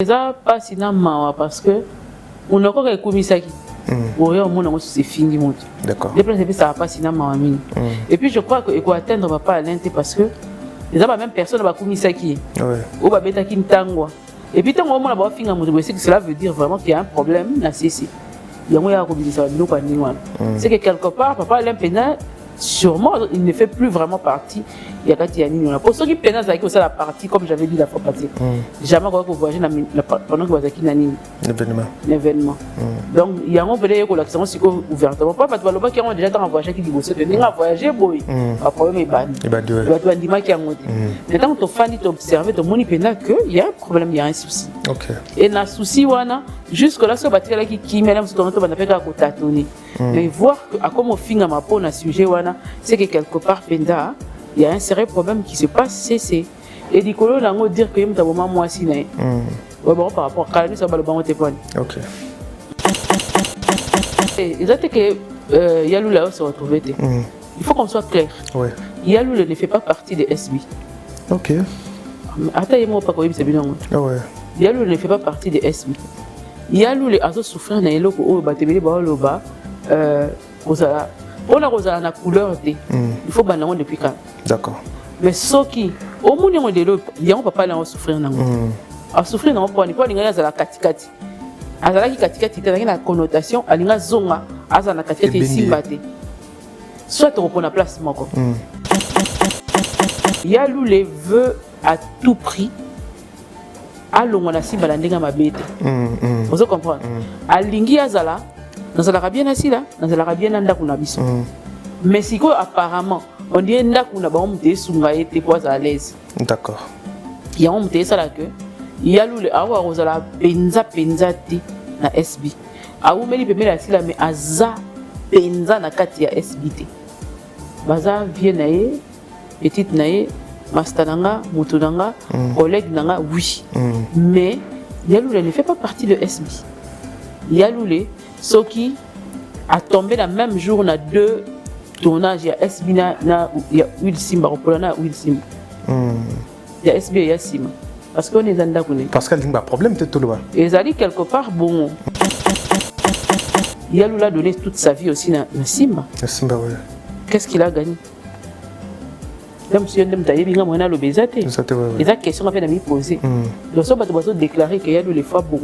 Ça pas sinon parce que on a encore commis ça qui c'est fini. D'accord. Ça va pas sinon et puis je crois qu'il faut atteindre papa Alain parce que les même personne va commis ça qui ou va bêta qui tangwa et puis tant on a finir c'est que cela veut dire vraiment qu'il y a un problème na ceci il y a c'est que quelque part papa Alain Pena sûrement il ne fait plus vraiment partie. Il y a quand il y a une pour ceux qui pénalisent avec ça la partie comme j'avais dit la fois passée. Jamais qu'on voyager pendant que vous êtes l'événement. Donc il y a un peu de relaxation si ouvertement pas parce que qui ont déjà dans voyage qui dit vous savez venir voyager boy. Pas problème est ban. Il va dire qui a monté. Maintenant ton fan il observe ton moni pénal que il y a un problème il y a un souci. OK. Et na souci wana jusque là ce bâtiment là qui met là sur ton va faire à côté mais voir à comment finir ma peau na sujet wana c'est que quelque part penda il y a un sérieux problème qui se passe, c'est et du coup, on a dire que il y a un moment moi si bon par rapport à ça va le bon téléphone. OK. Et exact que Yalou là se retrouver. Il faut qu'on soit clair. Ouais. Yalou ne fait pas partie de SB. OK. Attends, il m'a pas connu c'est bien. Ouais. Yalou ne fait pas partie de SB. Yalou les azo souffrir na yelo ko ba tebele ba lo ba ozala on a la couleur il faut banango depuis quand. D'accord. Mais ce qui au monde on de l'autre il y a on papa là on souffrir nango a souffrir nango pour ni pour linga za la katikati azala ki katikati tena na connotation alinga zonga azala na katikati simbate soit on prend la place moko Yalou les veut à tout prix alonga na simba la ndenga mabete vous comprenez alingi azala dans la bien assis là dans la bien nda kuna biso mais si quoi apparemment on dit nda kuna ba on te sunga été pas à l'aise. D'accord. Il y a on te ça là que Yalou le awa rozala penza ti na SB awu meli pepe la sila mais aza penza na kati ya SBT baza vie nae petite nae master nanga mutu nanga collègue nanga oui mais Yalou ne fait pas partie de SB. Yalou le ce qui a tombé le même jour, on a deux tournages. Il y a SB, il y a Will Simba, il y a Will Simba. Il y a SB et il y a Simba. Parce qu'on est dans le parce qu'il y a un problème, tout le monde. Et ça dit quelque part, bon. Yalou a donné toute sa vie aussi à Simba. Simba, oui. Qu'est-ce qu'il a gagné? Même si on a dit qu'on a le baiser, et la question a été posée. Donc, on va déclarer qu'il y a des fois, bon,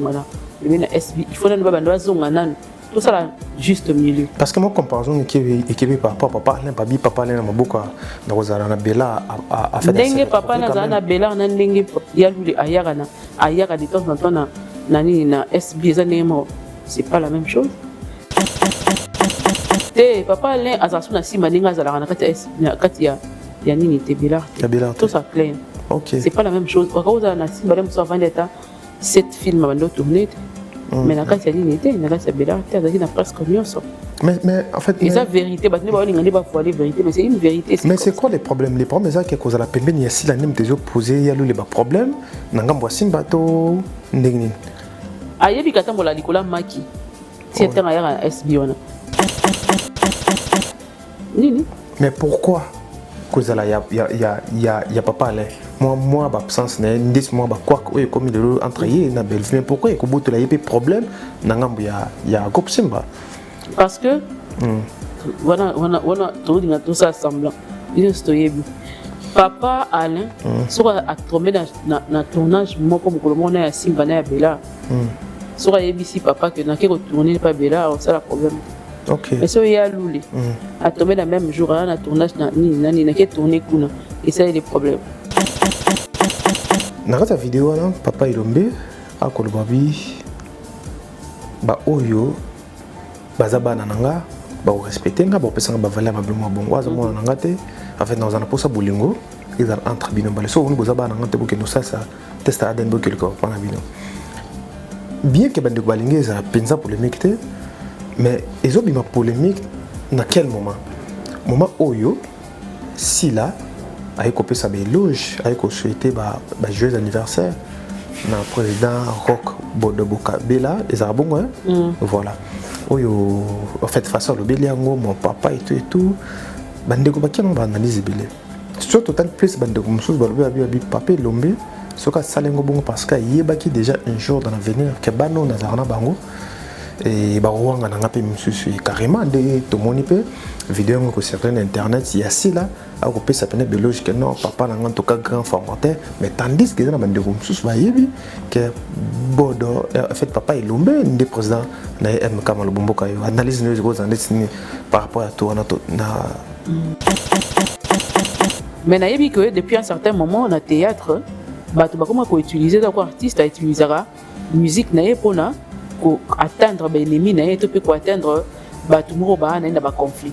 il faut que tout ça là juste milieu parce que moi comparaison équipe papa papa là na boka na rozala na bela a fait ndenge papa na bela na ndenge Yalou ayaka de temps en temps na SB zanemo c'est pas la même chose te papa là azasu na sima ndenge azala na kati ya nini te bela tout ça clair. OK, c'est pas la même chose parce que na sima même so avant d'être cette film bando tourner. Mais la case il était na case bela tazaki na presque nyonso mais en fait et ça vérité ba ne pas voir les vérités mais c'est une vérité mais c'est quoi les problèmes c'est que cause la pembeni ya si la nem des opposés Yalou les problème na ngambo simba to ndengini ayebi katambola likola maki si était na ya SB wana nini mais pourquoi cause la ya papa là moi absence na ndis moi quoi comme de entre na Belleville mais pourquoi ko boto la yé problème na ngambo ya groupe Simba parce que voilà tout ça semblant il stoyebi papa Alain soit a tombé na tournage moko mokolo mona ya Simba na ya Bela soit yebisi papa que na ke retourner pas Bela ça la problème. OK. Mais so Yalou a tombé le même jour na tournage na ke tourner kuna et ça il des problèmes. Dans la vidéo là papa Ilombe a kolobabi ba oyo bazaba nananga ba respecter nga ba pesa ba valeur ba blongo bongo azamo nanga te en fait dans un posa bolingo ils ont entre bino ba so on bozaba nanga te bokeno ça test ADN bo quelque part na bino bien que bande balingue ça pensa polémique te mais ils ont bima polémique dans quel moment oyo si là avec copé sa éloge avec souhaiter joyeux anniversaire na président Rock Bodoboka Bela les arbons voilà oyo en fait face à le Beliango mon papa et tout bande ko bakiano ba analyse belé sur total plus bande ko mususu ba bi papa Lombe ce cas salengo bongo parce que yebaki déjà un jour dans l'avenir que bano nazarana bango et barouanga nanga pe mususu carrément de tomoni pe vidéo ngo sur internet il y a si là a ko pesa pene biologique que non papa nanga en tout cas grand formateur mais tandis que na bande mususu ba yebi que bodo en fait papa Ilombe ndé président na MK Malobombo kayo analyse nos gros analyse par rapport à tout na mais nayebi que depuis un certain moment na théâtre bato bakoma ko utiliser d'accord artiste a utiliser musique na yepona pour atteindre ben ennemi na yeto pe ko atteindre bato moko ba na ba conflit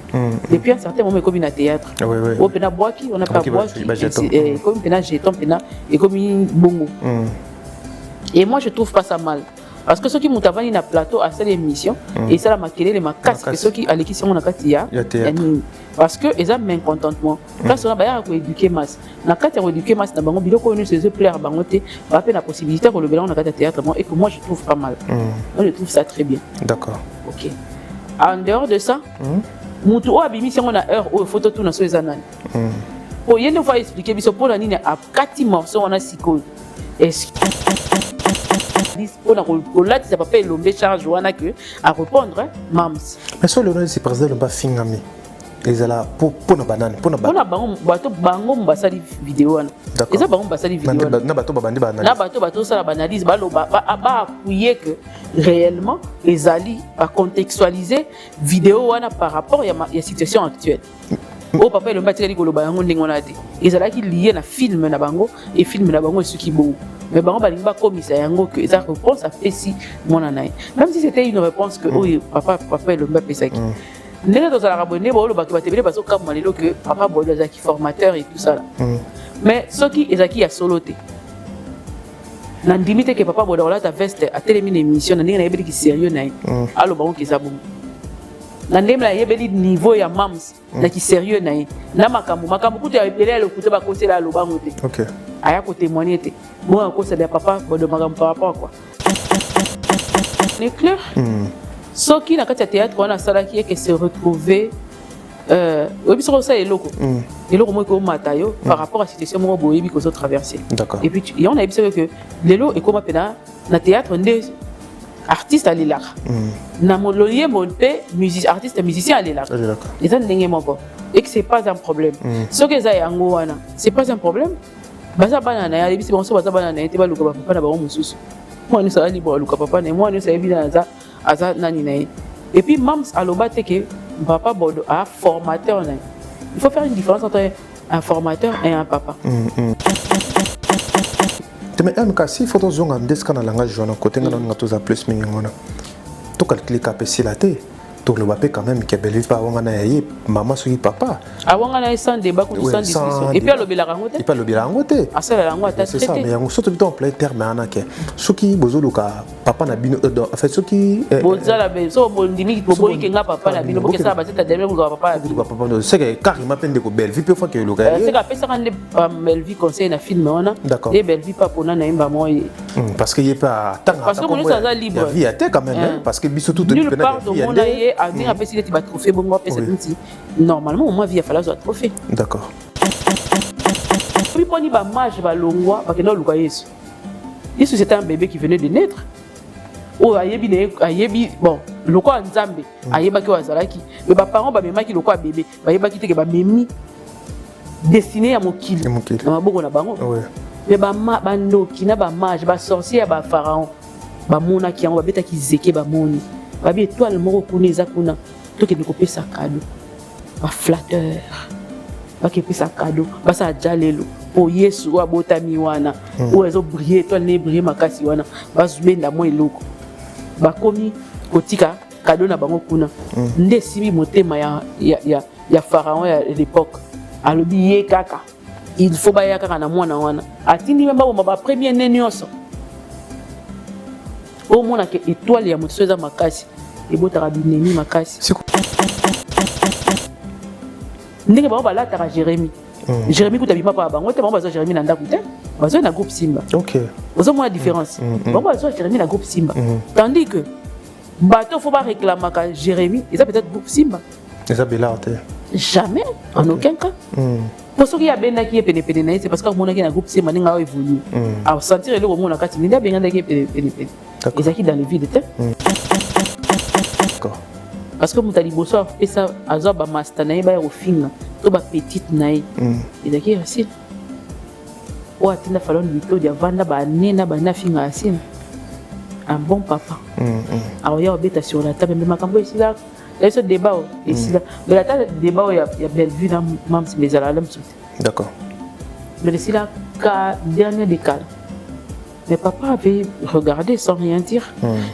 depuis un certain moment comme na théâtre au pena boaki on a pas boaki et comme pena jeton pena et comme bongo et moi je trouve pas ça mal parce que ceux qui moutavani na plateau à cette émission et ça la maquiller les macasse que ceux qui allez qui sont na katia parce que ils ont même contentement là ça va ko éduquer masse na katia ko éduquer masse na bango biloko ne se plaire bango te va faire la possibilité que le blanc na katia théâtre et que moi je trouve pas mal moi je trouve ça très bien d'accord OK en dehors de ça mutu o abimi si on a heure ou photo tout na so ezanani pour yene fois expliquer biso pour la nini a 4 morceaux on a siko est-ce on a là ça papa Ilombe charge wana que à répondre mams mais sur le nom c'est président le ba fingami ezala pour na banane pour na bato bango mbasali vidéo wana eza bango mbasali vidéo na bato babandi ba analyse na bato ça la analyse ba appuyer que réellement ezali à contextualiser vidéo wana par rapport à situation actuelle au papa Ilombe atikali koloba yango ndenge wana te ezala ki lié na film na bango et film na bango esuki bo mais bango balingi ba komisa yango que eza réponse a fait si mona nae même si c'était une réponse que oh papa Ilombe pesaki ndenge tozalaka bonne bolo bato batebele bazokamba lelo que papa bodo azaki formateur et tout ça là mais soki ezaki ya solo te na ndimi te que papa bodo olata veste a telemi une émission na ndenge na yebeli ki sérieux nae alo bango keza bon na ndenge na yebeli niveau ya mams na ki sérieux nae na makambo kutu ya epele alo kutu ba kosela alo bango te OK aya ko témoigner te bon a kosela papa bodo makambo par rapport quoi c'est clair soki na kati ya théâtre on a salaki que se retrouver oui biso ça eloko mo ko matayo par rapport à situation mo boyebi ko so traverser d'accord et puis on a dit que lelo et comme pena na théâtre ndé artiste ali là na moloye monte musicien artiste musicien ali là et ça ndenge moko et que c'est pas un problème ce que ça yango wana c'est pas un problème baza bana na ya biso bon so baza bana na te ba luka papa na ba mususu moi ne ça libre luka papa na moi ne ça bien za aza nani na et puis mams aloba te que papa bodo a formateur na il faut faire une différence entre un formateur et un papa mais MK si photo zonga ndeska na langage jona côté ngana ngatoza plus mingi ngona to calculer kapesi la te to le bapé quand même que belle pas wanga na yé maman soki papa awanga na sans débat ou sans discussion et puis alobela rangote et pas lobela rangote asala rango ata c'est ça mais yango surtout en plein terme ana ke soki bozoluka papa na bino en fait soki bozala be so bondimi boboyi ke nga papa na bino boke ça ba tata deme ko papa na bino papa c'est que carrément peine de ko belle vie peu fois que le gars c'est que pesa kan belle vie conseil na film wana et belle vie pas pour na imba mo parce que y pas tant parce que mon ça libre vie était quand même parce que biso tout nulle part au monde a venir après si tu vas trophée bon moi normalement moi vie il fallait soit trophée d'accord puis poni ba mage ba longwa ba kendo luka Yesu c'était un bébé qui venait de naître oh ayebi bon loko nzambe ayeba ki wazalaki mais ba parents ba memaki loko a bébé ba yebaki te ke ba memi destiné à mokili na maboko na bango mais ba ndoki na ba mage ba sorcier ba pharaon ba mona ki yango ba betaki zeke ba moni ba bi étoile moko kuna eza kuna to ke ndikopesa cadeau ba flatteur ba ke pesa cadeau ba sa jalelo po Yesu wa botami wana o ezo briller étoile ne briller makasi wana ba zubenda mo eloko ba komi kotika cadeau na bango kuna nde sibi motema ya pharaon ya l'époque alobi ye kaka il faut ba ya kaka na mwana wana atindi memba ba premier nenyoso au mona ke étoile ya moto eza makasi ebotaka binemi makasi ndenge bango balataka Jérémie Jérémie kuta bima pa bango te bango bazo Jérémie na ndako te bazo na groupe Simba OK bazo moi différence bango bazo Jérémie na groupe Simba tandis que bato faut pas réclamer Jérémie ils a peut-être groupe Simba ils a belarte jamais en aucun cas pour ceux qui a bien qui est pénétré c'est parce que mon groupe c'est maninga évolue à sentir le moment quand il y a bien qui est pénétré et ça qui dans les villes d'accord parce que mutali bosso et ça azoba master na ba ofinga to ba petite naï et ça qui est facile ou atina falon bito dia vanda ba nena ba na finga asine un bon papa alors il y a bêta sur la table mais makambo ici là il y a ce débat ici là mais la table débat il y a belle vue dans même si les alarmes sont d'accord mais ici là cas dernier décal mais papa avait regardé sans rien dire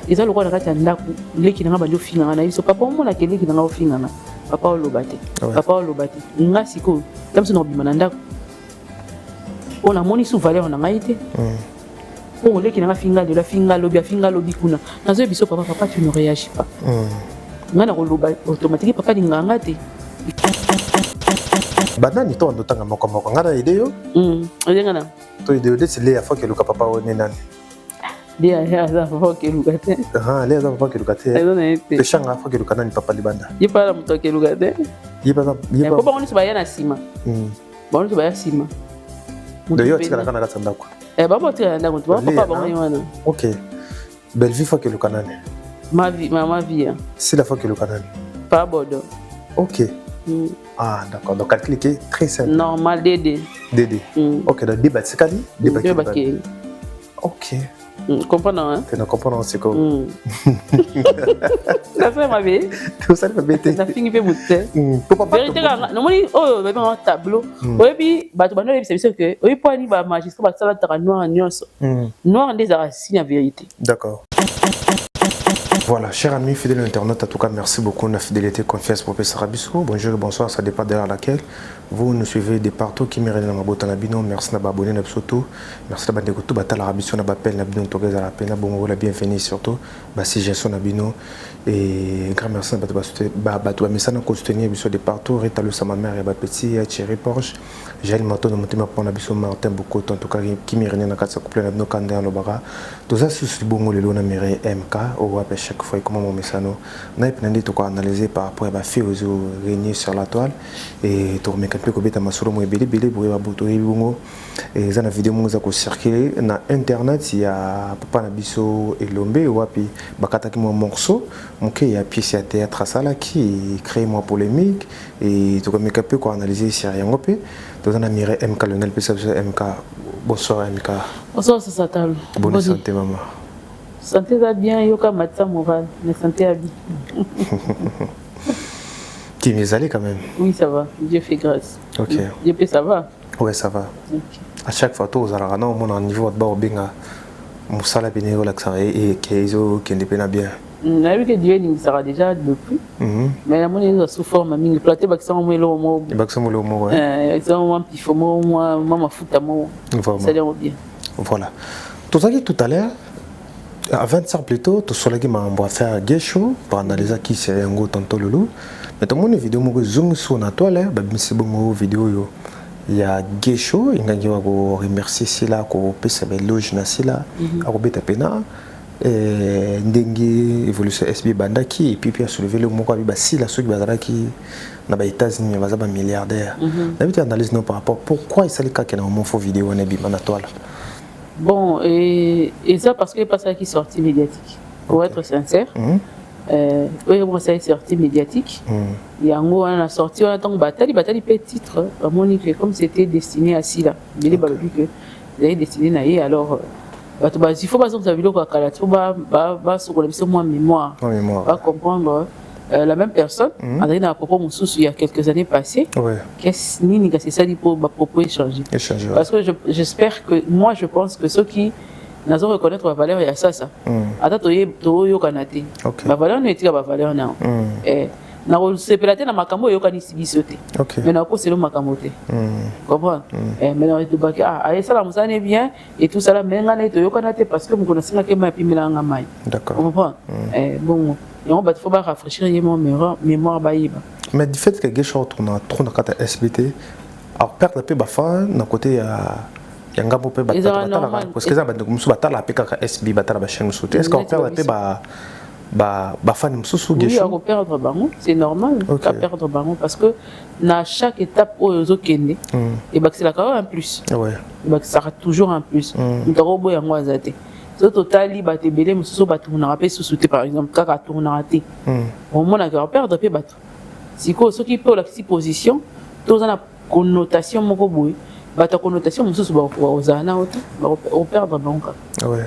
ils ont le droit de rester là les qui n'ont pas de finga na iso papa on a quelqu'un qui n'a pas finga na papa o lobate nga siko tam so no bimananda on a moni sous valeur na ngaite on les qui n'a finga de la finga lobby kuna nazo biso papa tu ne réagis pas ngana ko loba automatiquement papa linganga te banani to ndo tanga moko ngana ideo ngana to ideo de sile ya foke luka papa one nani dia ya za foke luka te le za foke luka te te shanga foke luka nani papa libanda yipa la mutoke luka te yipa papa on se baya na sima bon se baya sima de yo tika kana katsanda kwa baba tika ndako papa ba ngwana OK belle vie foke luka nani ma vie c'est la foke luka nani pas bodo OK ah d'accord donc cliquer très simple normal Dédé OK donc débat c'est quali débat OK comprendre hein tu ne comprends c'est quoi ça fait ma vie tout ça va bête ça finit peu muté vérité non moni oh ba un tableau oyebi bato bano yebi c'est que oyebi po ani ba magistrat ba sala ta noir nyonso noir des racines en vérité d'accord. Voilà, chers amis fidèles internautes, en tout cas, merci beaucoup de la fidélité, confiance pour Professeur Rabisso. Bonjour et bonsoir, ça dépend derrière laquelle vous nous suivez de partout. Qui mérite dans ma botte en abino, merci d'avoir abonné à surtout. Merci d'avoir découvert Batal Rabisso, n'a pas appelé Nabino Toguez à la peine, bon, la bienvenue surtout. Si j'ai son abino et grand merci d'avoir mis ça dans le soutenir de partout. Rétalo sa ma mère et ma petite Thierry Porsche. J'ai le manteau de mon témoin pour Nabisso Martin beaucoup, en tout cas, qui mérite dans la carte couple Nabino Kandé en Lobara. Tout ça, c'est le bon le lot na méré MK au après chaque fois comment mon message on a épinandé tout quoi analyser par rapport à ma fille aux régner sur la toile et tout remettre un peu comme ma solo moi belé pour y aboto ibungo et ça na vidéo mo za ko circuler na internet il y a papa na biso elombe wapi bakata ki mo morceau mon il y a pièce à théâtre ça là qui crée moi polémique et tout comme un peu quoi analyser sur rien opé tout on a miré MK le nel MK bonsoir MK bonsoir c'est ça tal bonne santé maman. Santé va bien, yoka matza moral, mais santé à bien. Qui m'est allé quand même? Oui, ça va. Dieu fait grâce. OK. Dieu peut ça va. Ouais, ça va. Okay. À chaque fois, tous à mon niveau de bas au benga, moussala béné relaxant et kézo qui est bien. On a vu que Dieu nous sera déjà depuis. Mais la monnaie est sous forme, mais le plateau va que ça on met l'eau mot. Il va que ça on met l'eau mot. Ouais. Ça on va pifo mot, moi ma fout à mot. Ça dire bien. Voilà. Tout ça qui tout à l'heure. À 20 ans plus tôt, tout cela qui m'a envoyé faire un show pour analyser qui c'est un gros tantôt loulou. Mais dans mon vidéo, je zoom sur la toile, c'est bon vidéo. Il y a gay show, il y a remercier Sila, qu'on peut se loge na Sila, à Robert Pena, et Ndengue évolution SB Bandaki, et puis il a soulevé le mot avec Sila, ceux qui dans les États-Unis, il va milliardaire. On a vu analyse par rapport pourquoi il s'est qu'il y a un faux vidéo on est bien dans la toile. Bon, et ça parce que c'est pas ça qui est sorti médiatique. Pour être sincère, oui, bon, ça est sorti médiatique. Il y a un mot, on a sorti, on a tant bataille peut titre, à mon niveau, comme c'était destiné à Sila. Il est destiné à y alors. Il faut pas que ça vidéo va sur moi mémoire. Va comprendre. La même personne, à propos de mon souci il y a quelques années passées, qu'est-ce que c'est ça pour propos échanger. Parce que j'espère que, moi je pense que ceux qui n'ont reconnaître la valeur, il y a ça. Attends, tu es canadien. La valeur n'est pas la valeur. Na sepelate na makambo yoka ni sibisote mais na ko c'est le makamote comprendre mais na to baki ça la musane bien et tout ça là mais ngana to yoka na te parce que mko na singa ke mapi milanga mai d'accord comprendre bon et on va faut pas rafraîchir mon mémoire baïba mais du fait que Gesho tourne trop dans carte SBT alors perdre peu bafa na côté yanga popé batala parce que ça ba musu batala pe ka SB batala ba chaîne musu est-ce qu'on perd peu ba fan mususu oui, à perdre bango, c'est normal à perdre bango parce que dans chaque étape où ils ont kende et bah c'est la carrière en plus. Ouais. Bah ça sera toujours en plus. Nous avons beau yango azate. Ce total li baté belé mususu batu na rappel sous par exemple kaka tourna raté. Au moins on a perdre pe batu. Si ko ce qui peut la position, tous en connotation moko boy. Bata connotation mususu ba ozana auto ba perdre bango. Ouais.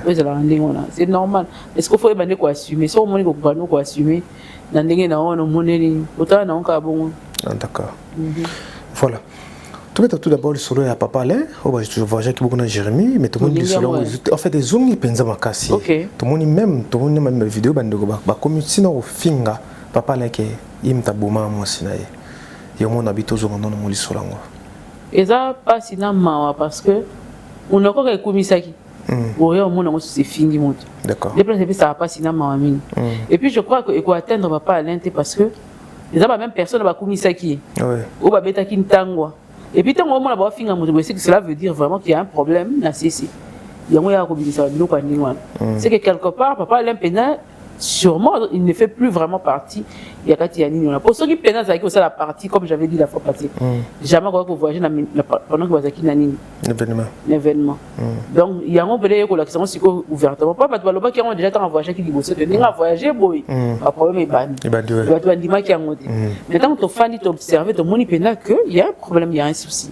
C'est normal. Est-ce qu'il faut évaluer quoi assumer? Si on monnaie quoi assumer, dans les gens on monnaie autant non qu'à bon. D'accord. Voilà. Tout d'abord le solo à papa là, on va toujours voir Jacques beaucoup dans Jérémy, mais tout le monde dit solo. En fait des zooms ils pensent à casser. Tout le monde même vidéo bande ba comme sinon au finga papa là que il m'a bouma moi sinaye. Et on habite toujours dans mon solo. Et ça pas sinon parce que on a encore commis ça qui. Oui, au moins, c'est fini. D'accord. Les plans, ça va pas sinon, mamie. Et puis, je crois qu'il faut atteindre va pas à l'intérieur parce que les gens, même personne va commis ça qui. Ou va bêta qui n'tangwa. Et puis, tant qu'on a va finir, c'est que cela veut dire vraiment qu'il y a un problème dans CC. Il y a un problème, c'est que quelque part, papa l'impenant, sûrement, il ne fait plus vraiment partie. Il y a quand il y a une pour ceux qui pénalisent avec ça la partie, comme j'avais dit la fois passée. Jamais qu'on va voyager pendant que vous avez un événement. Donc il y a un peu de collection ouvertement. Pas parce que qui ont déjà tant voyagé qui dit que tu n'as voyagé boy. Pas problème est ban. Il va te dire qui a monté. Maintenant ton fan dit observer ton moni pénal que il y a un problème, il y a un souci.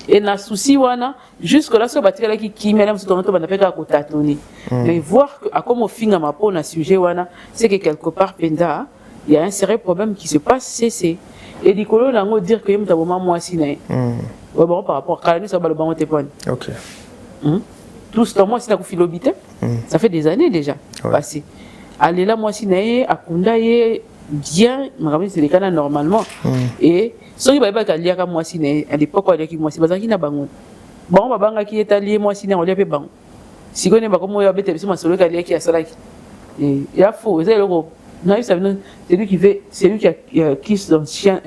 Et na souci wana jusque là ce batterie là qui même sur ton auto bana peka ko tatoni. Mais voir à comment finga ma peau na sujet wana c'est que quelque part penda il y a un sérieux problème qui se passe, c'est et du coup là on dire que il y a un moment moi si né bon par rapport à ça va le bon téléphone. Tout ce temps moi si na filobité ça fait des années déjà passé aller là moi si né à kundaye bien mais c'est les cas normalement et ceux qui va pas lier à moi si né à l'époque avec moi si bazaki na bango bon babanga qui est allié moi si né on lui a fait bango si connaît pas comment il a bête sur ma solo qui a salaki et il y a faux c'est le non, c'est lui qui veut, c'est lui qui accuse son chien,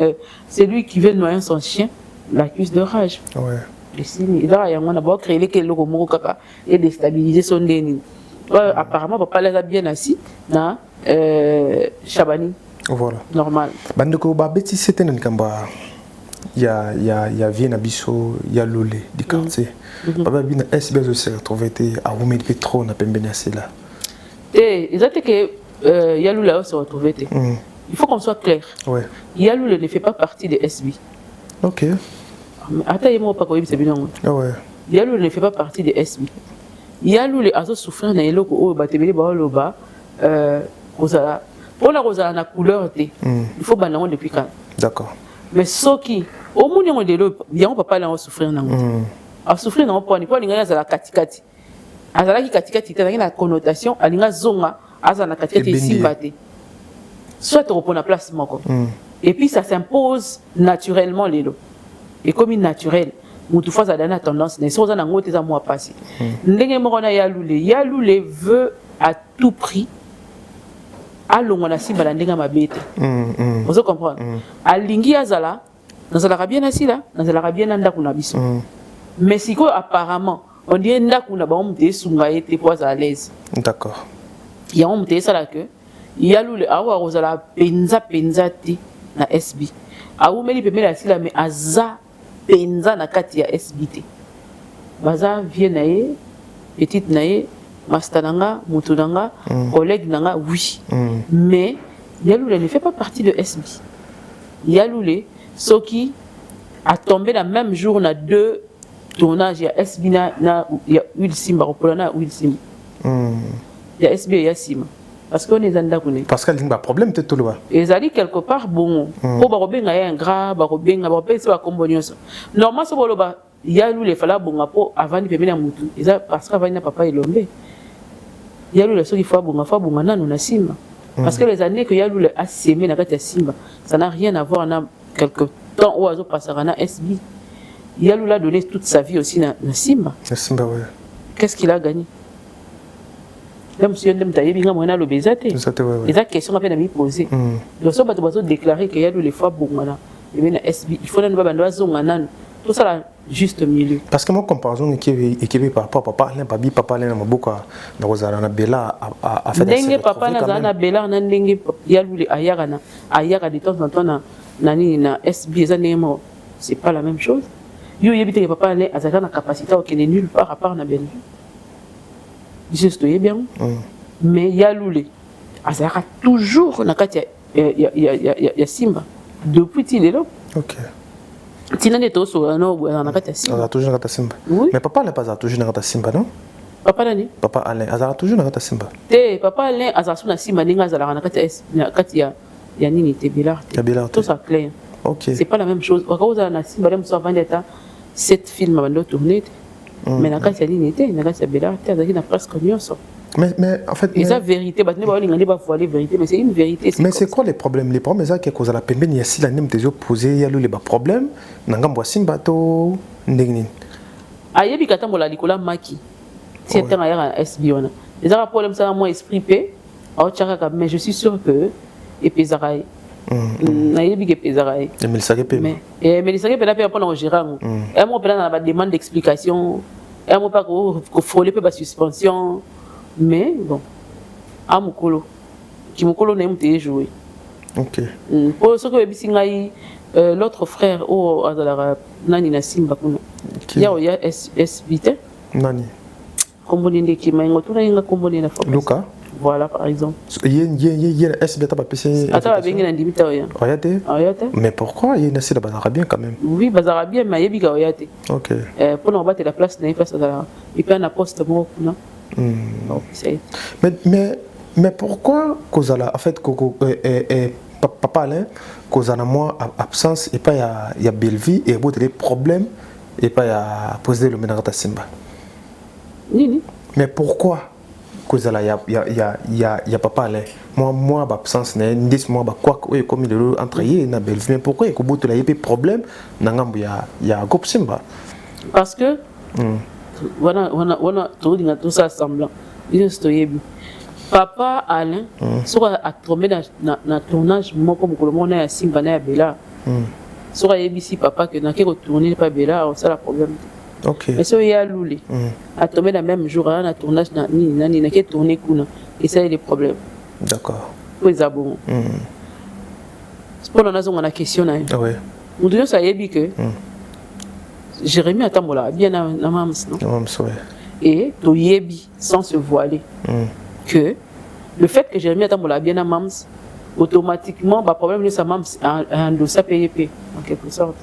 c'est lui qui veut noyer son chien, l'accuse de rage. Et si là, il y a un créé les locaux moka et déstabiliser son déni. Apparemment, papa les a bien assis dans Chabani. Voilà. Normal. Bandeko babeti c'était dans Kamba. Il y a Vienne Abisso, il y a Lolé du quartier. Papa bien SBS se retrouvé à Oumé Petro na Pembenassi là. Et ils ont dit que Yalou là se retrouver. Il faut qu'on soit clair. Yalou ne fait pas partie des SB. Ok. Attends, pas c'est bien. Yalou ne fait pas partie des SB. Yalou les azo souffrir na eloko o batebele ba loba kozala. Pour la rosala na couleur té. Il faut banango depuis quand. D'accord. Mais soki au monde on delo bien on papa là on souffrir na. A souffrir na on pas linga za la katikati. Azala ki katikati té na connotation alinga zonga. Azana katikati simbate. Soit on reprend la place moko. Et puis ça s'impose naturellement les lots. Et comme il naturel, mutu fois ça donne la tendance, ne sont en ngote za mois passé. Ndenge moko na Yaloulé veut à tout prix alonga na simba la ndenga mabete. Vous comprenez? Alingi azala, nazala bien asila, nazala bien nda kuna biso. Mais si quoi apparemment, on dit nda kuna ba on te sunga ete pour à l'aise. D'accord. Il y a un petit ça que Yaloulé awa rozala penza ti na SB. Awu meli pe mela sila mais aza penza na kati ya SBT. Baza vie nae petite nae mastananga mutunanga collègue nanga oui. Mais Yaloulé ne fait pas partie de SB. Yaloulé soki a tombé le même jour na deux tournages ya SB na ya Will Simba repolana Will Simba. Il y a SB et il y a SIM. Parce qu'on est dans le parce qu'il y a un problème, peut-être tout le monde. Et ça dit quelque part, bon, pour Barobin, il y a un gras, Barobin, c'est un combonion. Normalement, il y a eu les fallait bon rapport avant de payer un moutou. Et ça, parce qu'avant, papa est l'homme. Il y a eu les choses qui font bon rapport, bon, on a SIM. Parce que les années que il y a eu les ACM, il y a SIM. Ça n'a rien à voir avec quelque temps où il passe à SB. Il y a eu là donné toute sa vie aussi dans SIM. SIM, oui. Qu'est-ce qu'il a gagné? Même si on a dit que le bézate, et la question a été posée. Donc, si on a déclaré qu'il y a eu les fois pour moi, il faut que nous tout ça là juste milieu. Parce que moi comparaison équipe par rapport papa Alain maboka na kozala na Bella a fait ndenge papa na Bella na ndenge ya luli ayaka de temps en temps na SB ça c'est pas la même chose. Yo yebite que papa Alain a la capacité à qu'il nulle part à part na Bella. Juste bien. Mais ya luli azaka toujours na kati ya Simba depuis il est là. OK. Tina ne toso no na kati ya Simba. Toujours na kati ya Simba. Mais papa Alain pas toujours na kati ya Simba non? Papa nani? Papa Alain azala toujours na kati ya Simba. Papa Alain azala na Simba ninga azala na kati ya nini te Bella. Tout ça clair. OK. C'est pas la même chose. Wakauza na Simba même soit vendetta 7 films avant de tourner. Mais na kati ya nini te na kati ya Bella azaki na presque nyonso. Mais en fait, c'est la vérité, mais c'est une vérité. Mais c'est quoi les problèmes? Les problèmes, c'est que la peine, il y a si la name des opposés, il y a les problèmes. N'angam simba to ndengin. Ayebi katambo la likola maki. Si était en SB on a. Les problèmes ça moi esprit paix. Mais je suis sûr que et pesarai. Ayebi que pesarai. Mais ça que mais ça que peut pas pendant gérant. Et moi pendant la demande d'explication. Et moi pas que frôler peu suspension. Mais bon, à Mukolo, qui Mukolo n'aime pas jouer. OK. Pour ce que l'autre frère, oh, Nani Nassim Bakuna. Il y a SBT. Nani. Combonine qui m'a entouré une combonine la fois. Luca. Voilà par exemple. Il y a SBT pas PC. Attends, bien un limite. Mais pourquoi il y a une assez de Bazarabien quand même? Oui, Bazarabien, mais il y a Oyate. OK. Pour nous battre la place, il y a un poste mort. Mais pourquoi Kozala en fait papa Alain Kozala moi absence et pas il y a Belleville et beaucoup de problèmes et pas il y a posé le menarata Simba. Nini. Mais pourquoi Kozala il y a papa Alain moi absence né 10 mois quoi comme il est entre y na Belleville mais pourquoi il y a beaucoup de problèmes nangam il y a groupe Simba parce que on a tout ça semblant. Papa Alain, soit a tombé dans tournage, moi comme on a Simba na Bella. Soit ABC papa que n'a qu'à retourner pas Bella, on ça le problème. OK. Mais soit il y a Loulé, a tombé le même jour à tournage na ni n'a qu'à tourner kuna et ça il y a des problèmes. D'accord. Pour les abonnés. C'est pour la question là. Ouais. Nous disons ça y est que Jérémy Atambola bien à Mams, non? Et Toyebi sans se voiler que le fait que Jérémy Atambola bien à Mams automatiquement le problème de sa Mams un dossier payé en quelque sorte.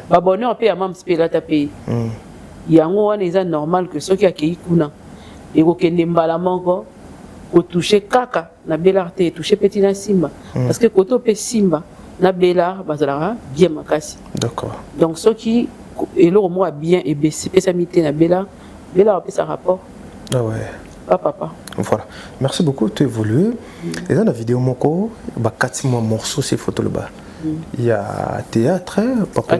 Bah bonheur paye à Mams paye là ta paye. Il y a un moment c'est normal que ceux qui accueillent kuna et que ndembala mango ko toucher kaka na Bellarte toucher petit na Simba parce que koto pe Simba na Bellar bazala bien makasi. D'accord. Donc ceux qui et le mot a bien et baissé sa mité na Bella a fait sa rapport. Ah ouais. Papa. Voilà. Merci beaucoup, tu as évolué. Et dans la vidéo moko, bah 4 morceaux ces photos là-bas. Il y a théâtre, papa.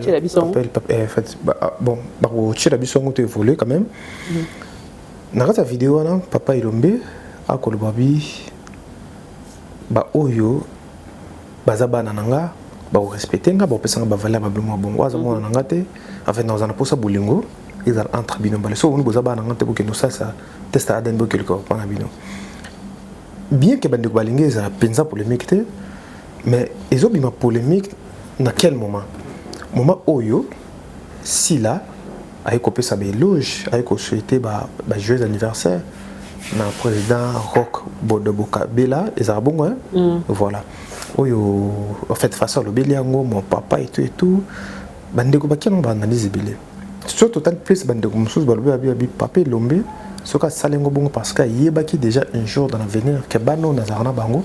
Bon, bah tu as bisson tu as évolué quand même. Dans la vidéo là, papa Ilombe a kolobabi ba oyo bazaba nananga ba respecter nga ba pesa nga ba valer ba blemo bongo azamo nananga te avec nous en posa bolingo ils ont entre bino balé so on bozaba nananga te pour que nous ça teste à den quelque part na bino bien que bande balingue ça pensa polémique te mais ils ont bima polémique dans quel moment oyo si là avec copé sa éloge avec souhaiter ba joyeux anniversaire na président Rock Bodoboka Bella et Zabongo voilà oyo en fait face à le Beliango mon papa et tout bandeko bakino ba analyse belé surtout tant plus bandeko mususu balobi abi papa Lombe soka salengo bongo parce que yebaki déjà un jour dans l'avenir que bano nazarana bango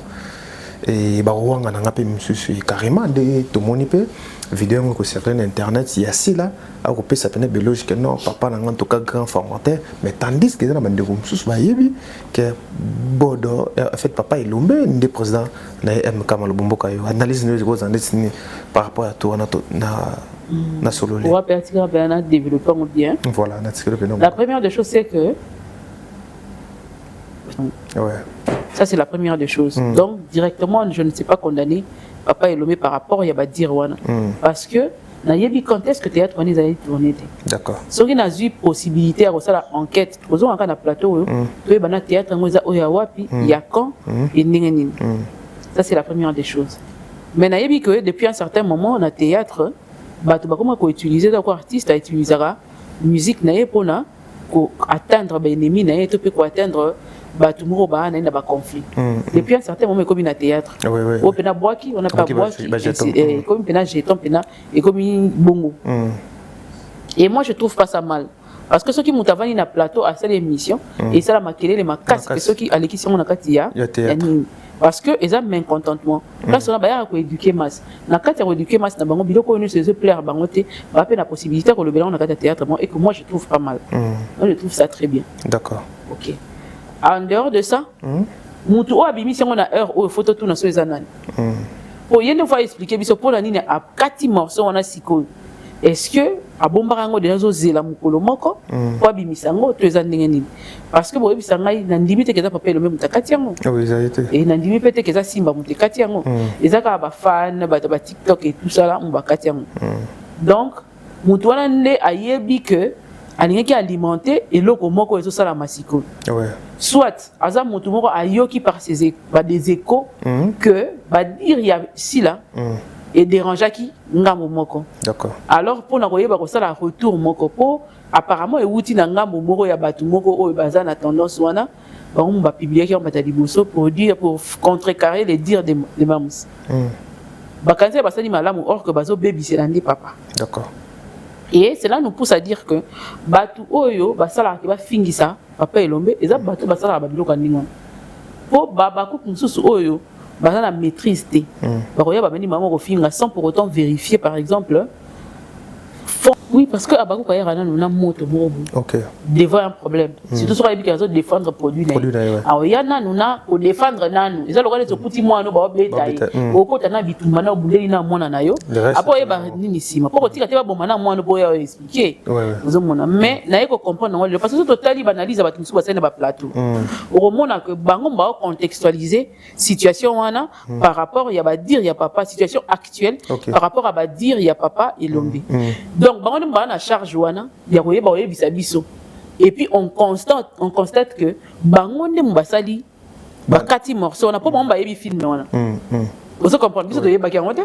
et ba wanga na ngape mususu carrément de to moni pe vidéo ngo sur internet il y a si là a coupé ça tenait biologique que non papa na en tout cas grand formateur mais tandis que dans bandeko mususu ba yebi que bodo en fait papa Ilombe ndi président na MK Malubomboka yo analyse nos gros analyses par rapport à tout na solo on va partir bien développer bien voilà la première des choses c'est que ouais. Ça, c'est la première des choses. Donc, directement, je ne sais pas condamner papa Ilombe par rapport à dire Wana. Parce que na yebi quand est-ce que théâtre on est tourné. D'accord. Ce qui n'a eu possibilité à faire l'enquête, aux on a plateau, tu es bana théâtre on a oya wapi, ya quand et ningeni. Ça c'est la première des choses. Mais na yebi que depuis un certain moment on a théâtre, bah tu vas comment utiliser d'accord artiste à utiliser la musique na pour na atteindre ben ennemi na tu peux atteindre bah tout le monde va na ba conflit. Depuis un certain moment comme na théâtre. Au pena boaki on a pas boaki comme pena jeton pena et comme bongo. Et moi je trouve pas ça mal parce que ceux qui m'ont avani na plateau à cette émission et ça la maquiller les macasse que ceux qui à l'équipe sont na katia parce que ils ont même contentement là on a ba ko éduquer masse na katia ko éduquer masse na bango biloko ne se plaire bango te ba pe la possibilité que le bélan na katia théâtre et que moi je trouve pas mal. Moi je trouve ça très bien. D'accord. OK. En dehors de ça, mutu o abimi si on a heure ou photo tout na so ezanani. Pour yene fois expliquer biso pour la nini a 4 morceaux on a siko. Est-ce que a bombarango déjà zo zela mukolo moko po abimisango to ezandenge nini? Parce que bo ebisanga na ndimi te keza papa le même mutakati yango. Oui, ça a été. Et na ndimi pete keza simba mutakati yango. Ezaka ba fan ba TikTok et tout ça là mbakati yango. Donc mutu wana nde ayebi que alingi alimenter et loko moko ezo sala masiko. Ouais. Soit aza mutu moko ayoki par ses des échos que ba dire il y a si là et déranger qui ngambo moko. D'accord. Alors pour na koyeba ko sala retour moko po apparemment e wuti na ngambo moko ya batu moko o baza na tendance wana ba on va publier qui on va liboso pour dire pour contrecarrer les dires des mams. Ba kanze ba sali malamu or que bazo baby c'est l'andi papa. D'accord. Et cela nous pousse à dire que batu oyo basala ki ba fingisa papa elombe eza batu basala ba biloko ndingo. Po baba ku mususu oyo basala la maîtrise té. Ba koya ba beni maman ko finga sans pour autant vérifier par exemple. Oui, parce que abaku kaya rana nous na moto mobu. OK. Devant un problème. Surtout sur les biens défendre produit na. Alors yana nous na pour défendre nanu. Ils ont le ce petit moi no ba obetaye. Au côté na bitumba na bundeli na mona na yo. Après ba nini sima. Pour tika te ba bomana moi no boya expliquer. Vous mona mais na yeko comprendre ngolo parce que total analyse ba tumsu ba sena ba plateau. Au mona que bango ba contextualiser situation wana par rapport ya ba dire ya papa situation actuelle par rapport à ba dire ya papa et l'ombi. Donc bango na charge wana ya koyeba oyebisa biso et puis on constate que bango nde mbasali bakati morceau na po bango bayebi film wana vous comprenez biso toyeba ki yango te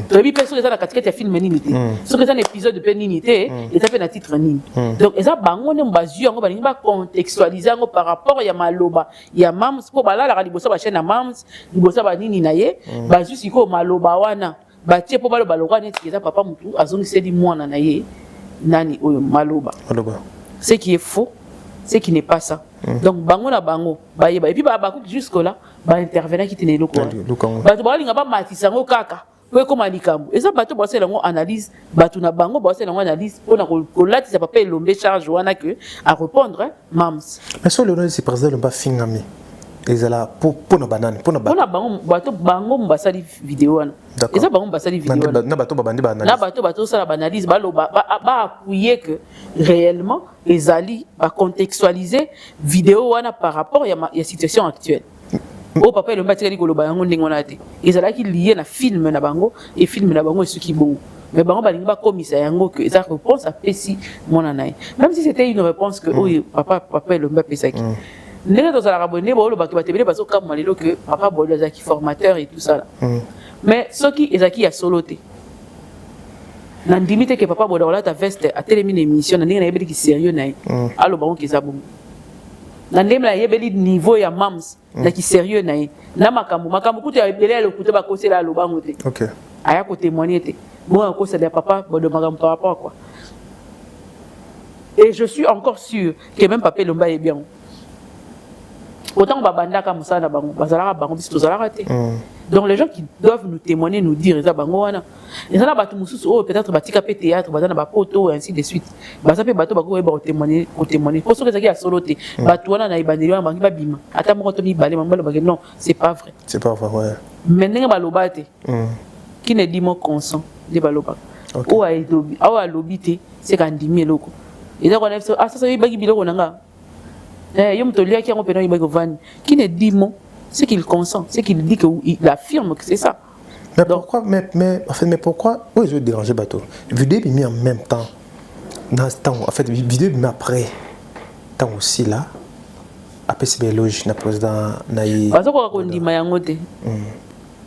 toyebi pe soki eza na katikati ya film nini te soki eza na épisode pe nini te eza pe na titre nini donc eza bango nde mbazwi yango balingi bacontextualize yango par rapport ya maloba ya mams po balalaka liboso bachaîne ya mams liboso banini na ye bazwi sikoyo maloba wana batie po baloba lokwa neti eza papa mutu azongiseli mwana na ye nani oyo maloba ce qui est faux ce qui n'est pas ça donc bango na bango bayeba et puis ba bakuki jusque là ba intervenant qui tenait loko bato balinga ba matisa ngo kaka po koma likambo eza bato basela ngo analyse bato na bango basela ngo analyse pona ko latisa papa elombe charge wana que à répondre mams mais sur le nom c'est président ba fingami ezala pour na banane pour na bango bato bango mbasali vidéo wana eza bango mbasali vidéo na bato babandi ba analyse na bato sala ba analyse ba appuyer que réellement ezali ba contextualiser vidéo wana par rapport ya situation actuelle o papa le mbati kali koloba yango ndingo na te ezala ki lié na film na bango et film na bango esuki bongo mais bango balingi ba komisa yango que eza réponse à pesi mona nae même si c'était une réponse que oh papa le mbati pesaki ndenge tozalaka bonne bo bato batebele bazokama lelo que papa bolo ezaki formateur et tout ça là mais soki ezaki ya solo te na ndimi te que papa bolo la ta veste a telemi une émission na ndenge na yebeli ki sérieux nae alo bango keza bongo na ndenge na yebeli niveau ya mams na ki sérieux nae na makambo kutu ya yebeli alo kutu ba kosela alo bango te OK aya ko témoigner te bon ko c'est papa bolo makambo par rapport quoi et je suis encore sûr que même papa Lomba est bien. Autant babandaka musana bango bazalaka bango biso tozalaka te. Donc les gens qui doivent nous témoigner nous dire eza bango wana ezala bato mususu oh peut-être batika pe théâtre bazana ba poto ainsi de suite baza pe bato bako ba témoigner pour ceux qui a solo te bato wana na ibandeli wana bangi babima ata moko to mibale mambalo bake non c'est pas vrai ouais mais ndenge baloba te qui ne dit mot consent de baloba o a lobité c'est quand ndimi eloko eza ko na ça bagi biloko nanga yom to lia ki ngo pena ibako vani qui ne dit mot c'est qu'il consent c'est qu'il dit que il affirme que c'est ça Mais pourquoi, mais pourquoi, oui, je vais déranger bateau. Vidéo est mis en même temps. Dans ce temps, en fait, vidéo est mis après. Tant aussi là. Après, c'est bien logique, le président Naï. Parce qu'on dit Mayangote.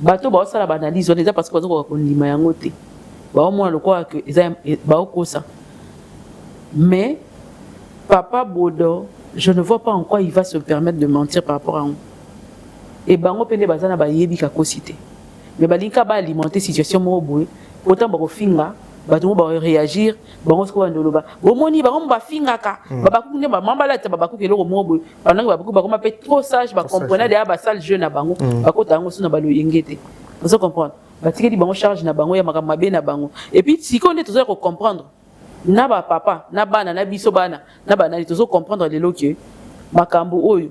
Bateau, bah, ça la banalise. On est là parce qu'on dit Mayangote. Bah, au moins, le quoi que, bah, au ça. Mais, Papa Bodo, je ne vois pas en quoi il va se permettre de mentir par rapport à nous. Et bango pende bazana ba yebi ka kosité. Mais balinka ba alimenter situation mo boy. Autant ba finga, ba tout ba réagir, bango sko ndolo ba. Bomoni ba ba finga ka. Ba ku ne ba mamba la ba ku ke lo mo boy. Pendant ba ku ba ma pe trop sage ba comprendre de ba sale jeune na bango. Ba ko tango so na ba lo yengete. Vous comprenez? Ba tike di bango charge na bango ya makama be na bango. Et puis si on est tous à comprendre. Na ba papa, na bana na biso bana, na bana tous comprendre les loki. Makambo oyo.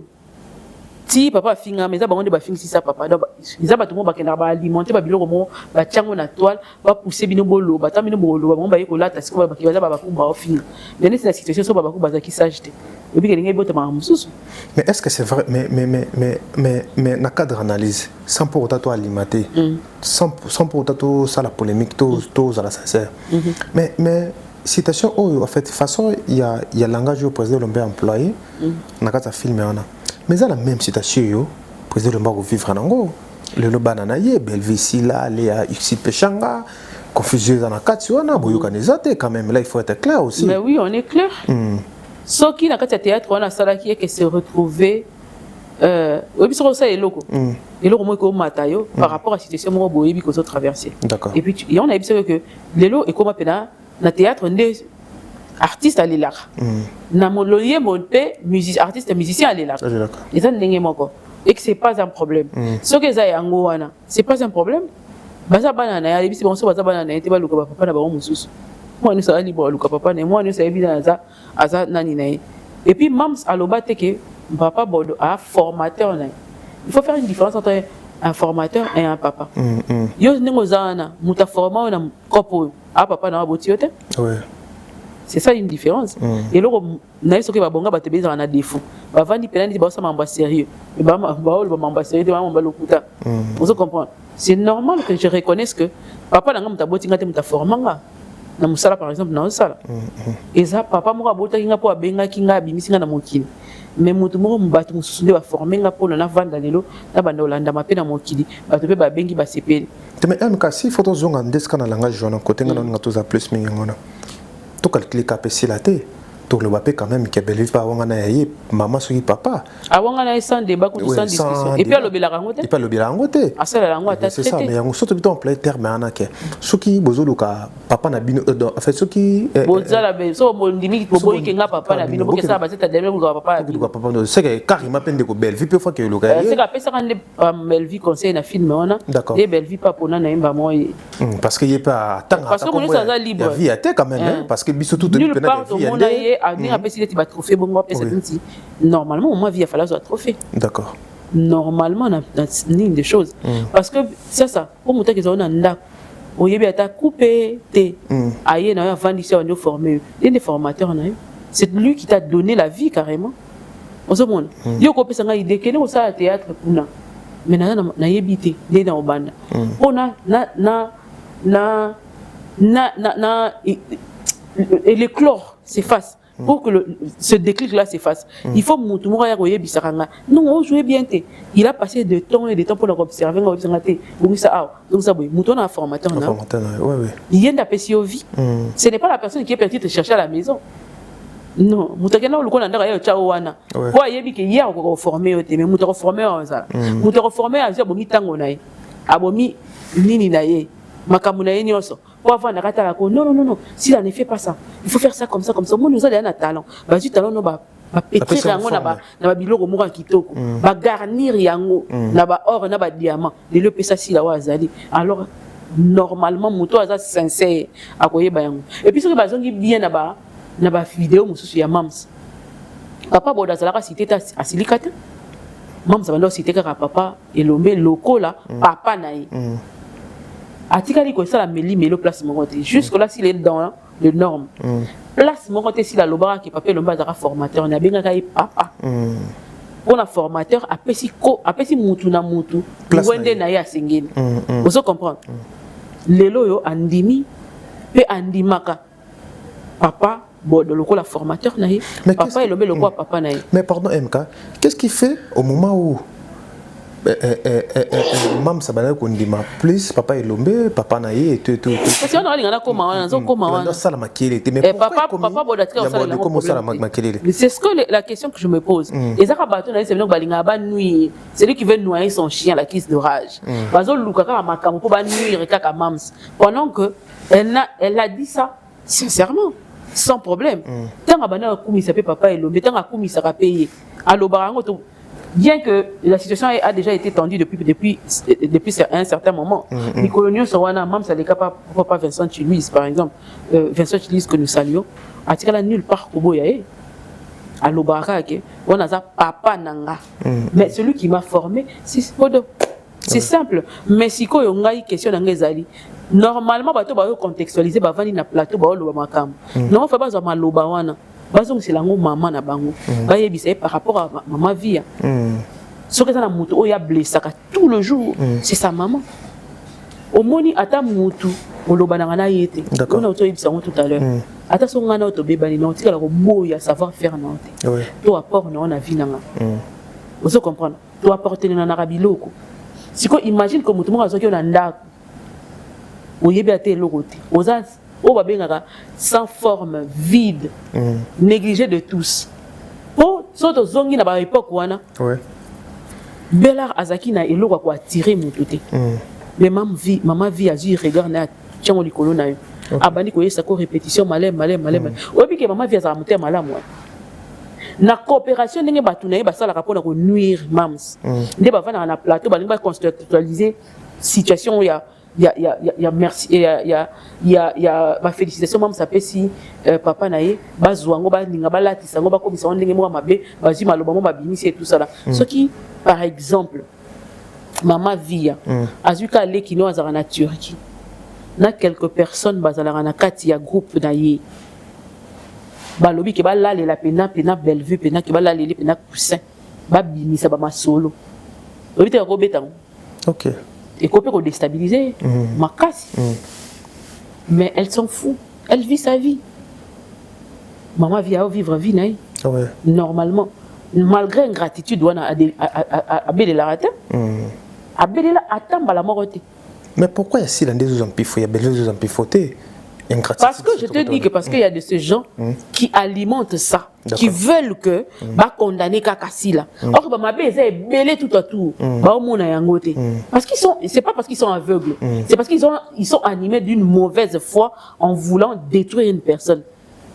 Si papa finga mais ça ba on de ba finga si ça papa donc ils ba tout monde ba kena ba alimenter ba biloko mo ba tiango na toile ba pousser bino bolo ba tamino bolo ba mo ba yeko lata siko ba kibaza ba ku ba finga mais c'est la situation so ba ku ba za ki sagité et puis kelinga bota ma mususu. Mais est-ce que c'est vrai mais na cadre analyse sans pour autant toi alimenter sans pour autant ça la polémique tous à la sincère mais citation oh en fait façon il y a langage au président l'homme employé na kata film on a. Mais dans la même situation, le président va vivre en Angola. Le Lobanana y est, Belvici là, Léa, Uxit Pechanga, confusion dans la Katsouana, Boyukanizate, quand même, là il faut être clair aussi. Mais oui, on est clair. Ce qui n'a qu'à théâtre, on a ça qui est que se retrouver. Oui, puis ça est loco. Et loco, moi, comme Matayo, par rapport à la situation, moi, Boyebi, qu'on a traversé. D'accord. Et puis, on a dit que les lots et comme Pena, dans le théâtre, on est. Artiste à l'élard. Namoloye monté artiste musicien à l'élard. Et ça n'est pas et que c'est pas un problème. Ce que ça est en Goana, c'est pas un problème. Baza banana, les bis bon so baza banana, était pas le papa na ba mususu. Moi nous ça libre le papa et moi nous ça évident ça aza nani naï. Et puis mams aloba te que papa Bodo a formateur naï. Il faut faire une différence entre un formateur et un papa. Yo nengo zana muta forma na kopo a papa na botiote. Ouais. C'est ça une différence. Et là, on a ce que va bonga ba te beza na défaut. Ba vandi penani ba ça mamba sérieux. Et ba le mamba sérieux ba mamba lokuta. Vous comprenez? C'est normal que je reconnaisse que papa na ngam ta botinga te muta formanga. Na musala par exemple na musala. Et ça papa mo bota kinga po abenga kinga bimisinga na mokili. Mais mutu mo mbatu mususunde ba formenga po na vanda lelo na banda olanda mape na mokili. Ba to pe ba bengi ba sepeli. Mais MK si photo zonga ndeska na langage jona côté ngana ngatoza plus mingi ngona. Tout calculer capacité la tête tout le bapé quand même qui belle pas wanga na yé maman soki papa awanga na sans débat ou sans discussion et puis le bilarangote et pas le bilarangote ah ça la langue ta c'est ça mais yango surtout en plein terme ana ke soki bozoluka papa na bino en fait soki bozala be so mo ndimi ko boyi ke nga papa na bino boke ça ba c'est derrière ko papa c'est que carrément peine de ko belle vie peu fois que le gars c'est que pesa kan belle vie conseil na film on a des belle vie pas pour na imba mo parce que y pas tant parce que nous ça libre vie à quand même parce que biso tout de vie à dire après si tu vas trophée bon moi normalement moi vie il fallait soit trophée d'accord normalement dans ligne des choses parce que c'est ça pour monter que ça on a nda oyebi ata coupé té aye na vandi ça on est formé des formateurs on a c'est lui qui t'a donné la vie carrément on se monde yo ko pesa nga idée que nous ça théâtre kuna mais na yebité dès dans banda on a na et l'éclore s'efface pour que ce déclic là s'efface il faut tout monde regarder bisaranga non on jouait bien il a passé de temps et de temps pour observer donc ça donc ça oui mouton a formateur non il vient d'apprécier au vie ce n'est pas la personne qui est partie te chercher à la maison non mouton là le connait d'ailleurs ciao wana quoi yebi que hier on formé mais mouton formé en ça mouton formé en ça bomi tango nae abomi nini nae makambo nae nyonso. Pour avoir un ratata non, si on ne fait pas ça, il faut faire ça comme ça. Moi, nous avons un talent. Du talent, nous avons pétrir yango na biloko moko kitoko. Ba garnir yango na ba or na ba diamant. De le pesa si la wazali. Alors normalement moto aza sincère akoyeba yango. Et puis ce que bazongi bien na ba vidéo mususu ya mams. Papa boda zalaka cité ta asilikata. Mams abando cité ka papa elombe loko la papa naï. Atikali ko ça la melo place mon côté jusque là s'il est dans les normes place mon côté si la lobara qui papa lomba zara formateur na benga kai papa pour un formateur apesi mutu na mutu wende na ya singeni vous comprendre lelo yo andimi pe andimaka papa de lokola formateur na ye papa elombe lokola papa na ye. Mais pardon MK, qu'est-ce qui fait au moment où Mam Sabana Kondima plus papa elombe papa na ye et tout parce que on a ngana koma wana zo koma wana ça la makele mais papa bodateur ça la makele c'est ce que la question que je me pose et ça bateau na c'est venu balinga ba nuire celui qui veut noyer son chien la crise de rage bazo luka ka makambo po ba nuire kaka Mams pendant que elle a dit ça sincèrement sans problème tant abana kumisa pe papa elombe tant akumisa ka payer allo barango to. Bien que la situation a déjà été tendue depuis un certain moment. Les coloniaux sont même ça les pas Vincent Chiluis par exemple. Vincent Chiluis que nous saluons. A tiré nulle part au boyaé. À l'Obaraka, on a ça papa nanga. Mais celui qui m'a formé, c'est simple. Mais si quoi on a une question dans les alliés. Normalement, bateau ba contextualiser ba vani na plateau ba lo makam. Non, faut pas ma loba wana. Bazong c'est la maman na bango ba yebisa par rapport à maman vie ce que ça na mutu o ya blessa tout le jour c'est sa maman au moni ata mutu oloba na na yete on a auto yebisa tout à l'heure ata so ngana auto bebani na tika la ko boya savoir faire na te to apport na na vie na vous comprenez to apporter na na rabiloko siko imagine que mutu mo azoki na ndako o yebi ate lokote ozas o babengaka sans forme, vide, négligé de tous. Oh, soto zongi na ba époque wana. Ouais. Belar azaki na eloko ko attirer mutote. Mais maman vie a eu regard na tchango likolo na yo. Abandi ko yesa ko répétition malem. Obi ke maman vie a monter malamu. Na coopération ndenge batu na ye basala ka pona ko nuire Mams. Nde ba vana na plateau ba contextualiser situation il y a merci il y a ma félicitation Mams s'appelle si papa nae bazwango ba ninga ba latisa ngo ba komisa ndenge mo mabe bazi maloba mo babimisi et tout ça là ce qui par exemple maman via azuka le kino azara na Turquie na quelques personnes bazala na kati ya groupe nae balobi ke ba lale la pena Bellevue pena ke ba lale le pena Poussin ba bimisa ba masolo obite ko betango. OK. Et qu'on peut déstabiliser ma casse. Mais elle s'en fout. Elle vit sa vie. Maman vit à vivre vie naï. Normalement. Malgré ingratitude, on a abélé la rata. Abélé la attend la mort. Mais pourquoi est-ce qu'il y a des gens qui font parce que je te dis que parce qu'il y a de ces gens qui alimentent ça, qui veulent que bah condamner Kakasila. Or bah ma belle est belé tout à tout. Bah au monde yangote. Parce qu'ils sont, c'est pas parce qu'ils sont aveugles, c'est parce qu'ils sont animés d'une mauvaise foi en voulant détruire une personne.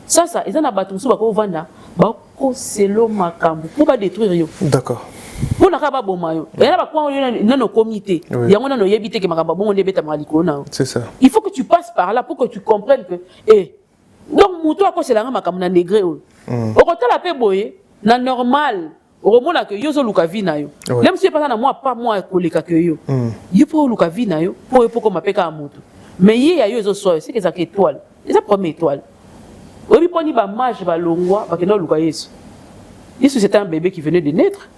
Ça ils en abattent sous bah ko vanda bah ko c'est le makambo pour pas détruire yo. D'accord. Pour na kaba bomayo. Et là bah quoi on no comité. Yango na no yebite ke makamba bon on debeta maliko na. C'est ça. Il faut que tu passes par là pour que tu comprennes que donc muto ako c'est la makambo na degré o. Au côté la pe boye na normal. Romona que yo zo luka vi na yo. Même si pas na moi pas moi koleka que yo. Yo pour luka vi na yo pour ko mapeka muto. Mais ye ya yo zo so c'est que ça étoile. C'est la première étoile. Obi poni ba mage ba longwa ba kena luka Yesu. Yesu c'était un bébé qui venait de naître.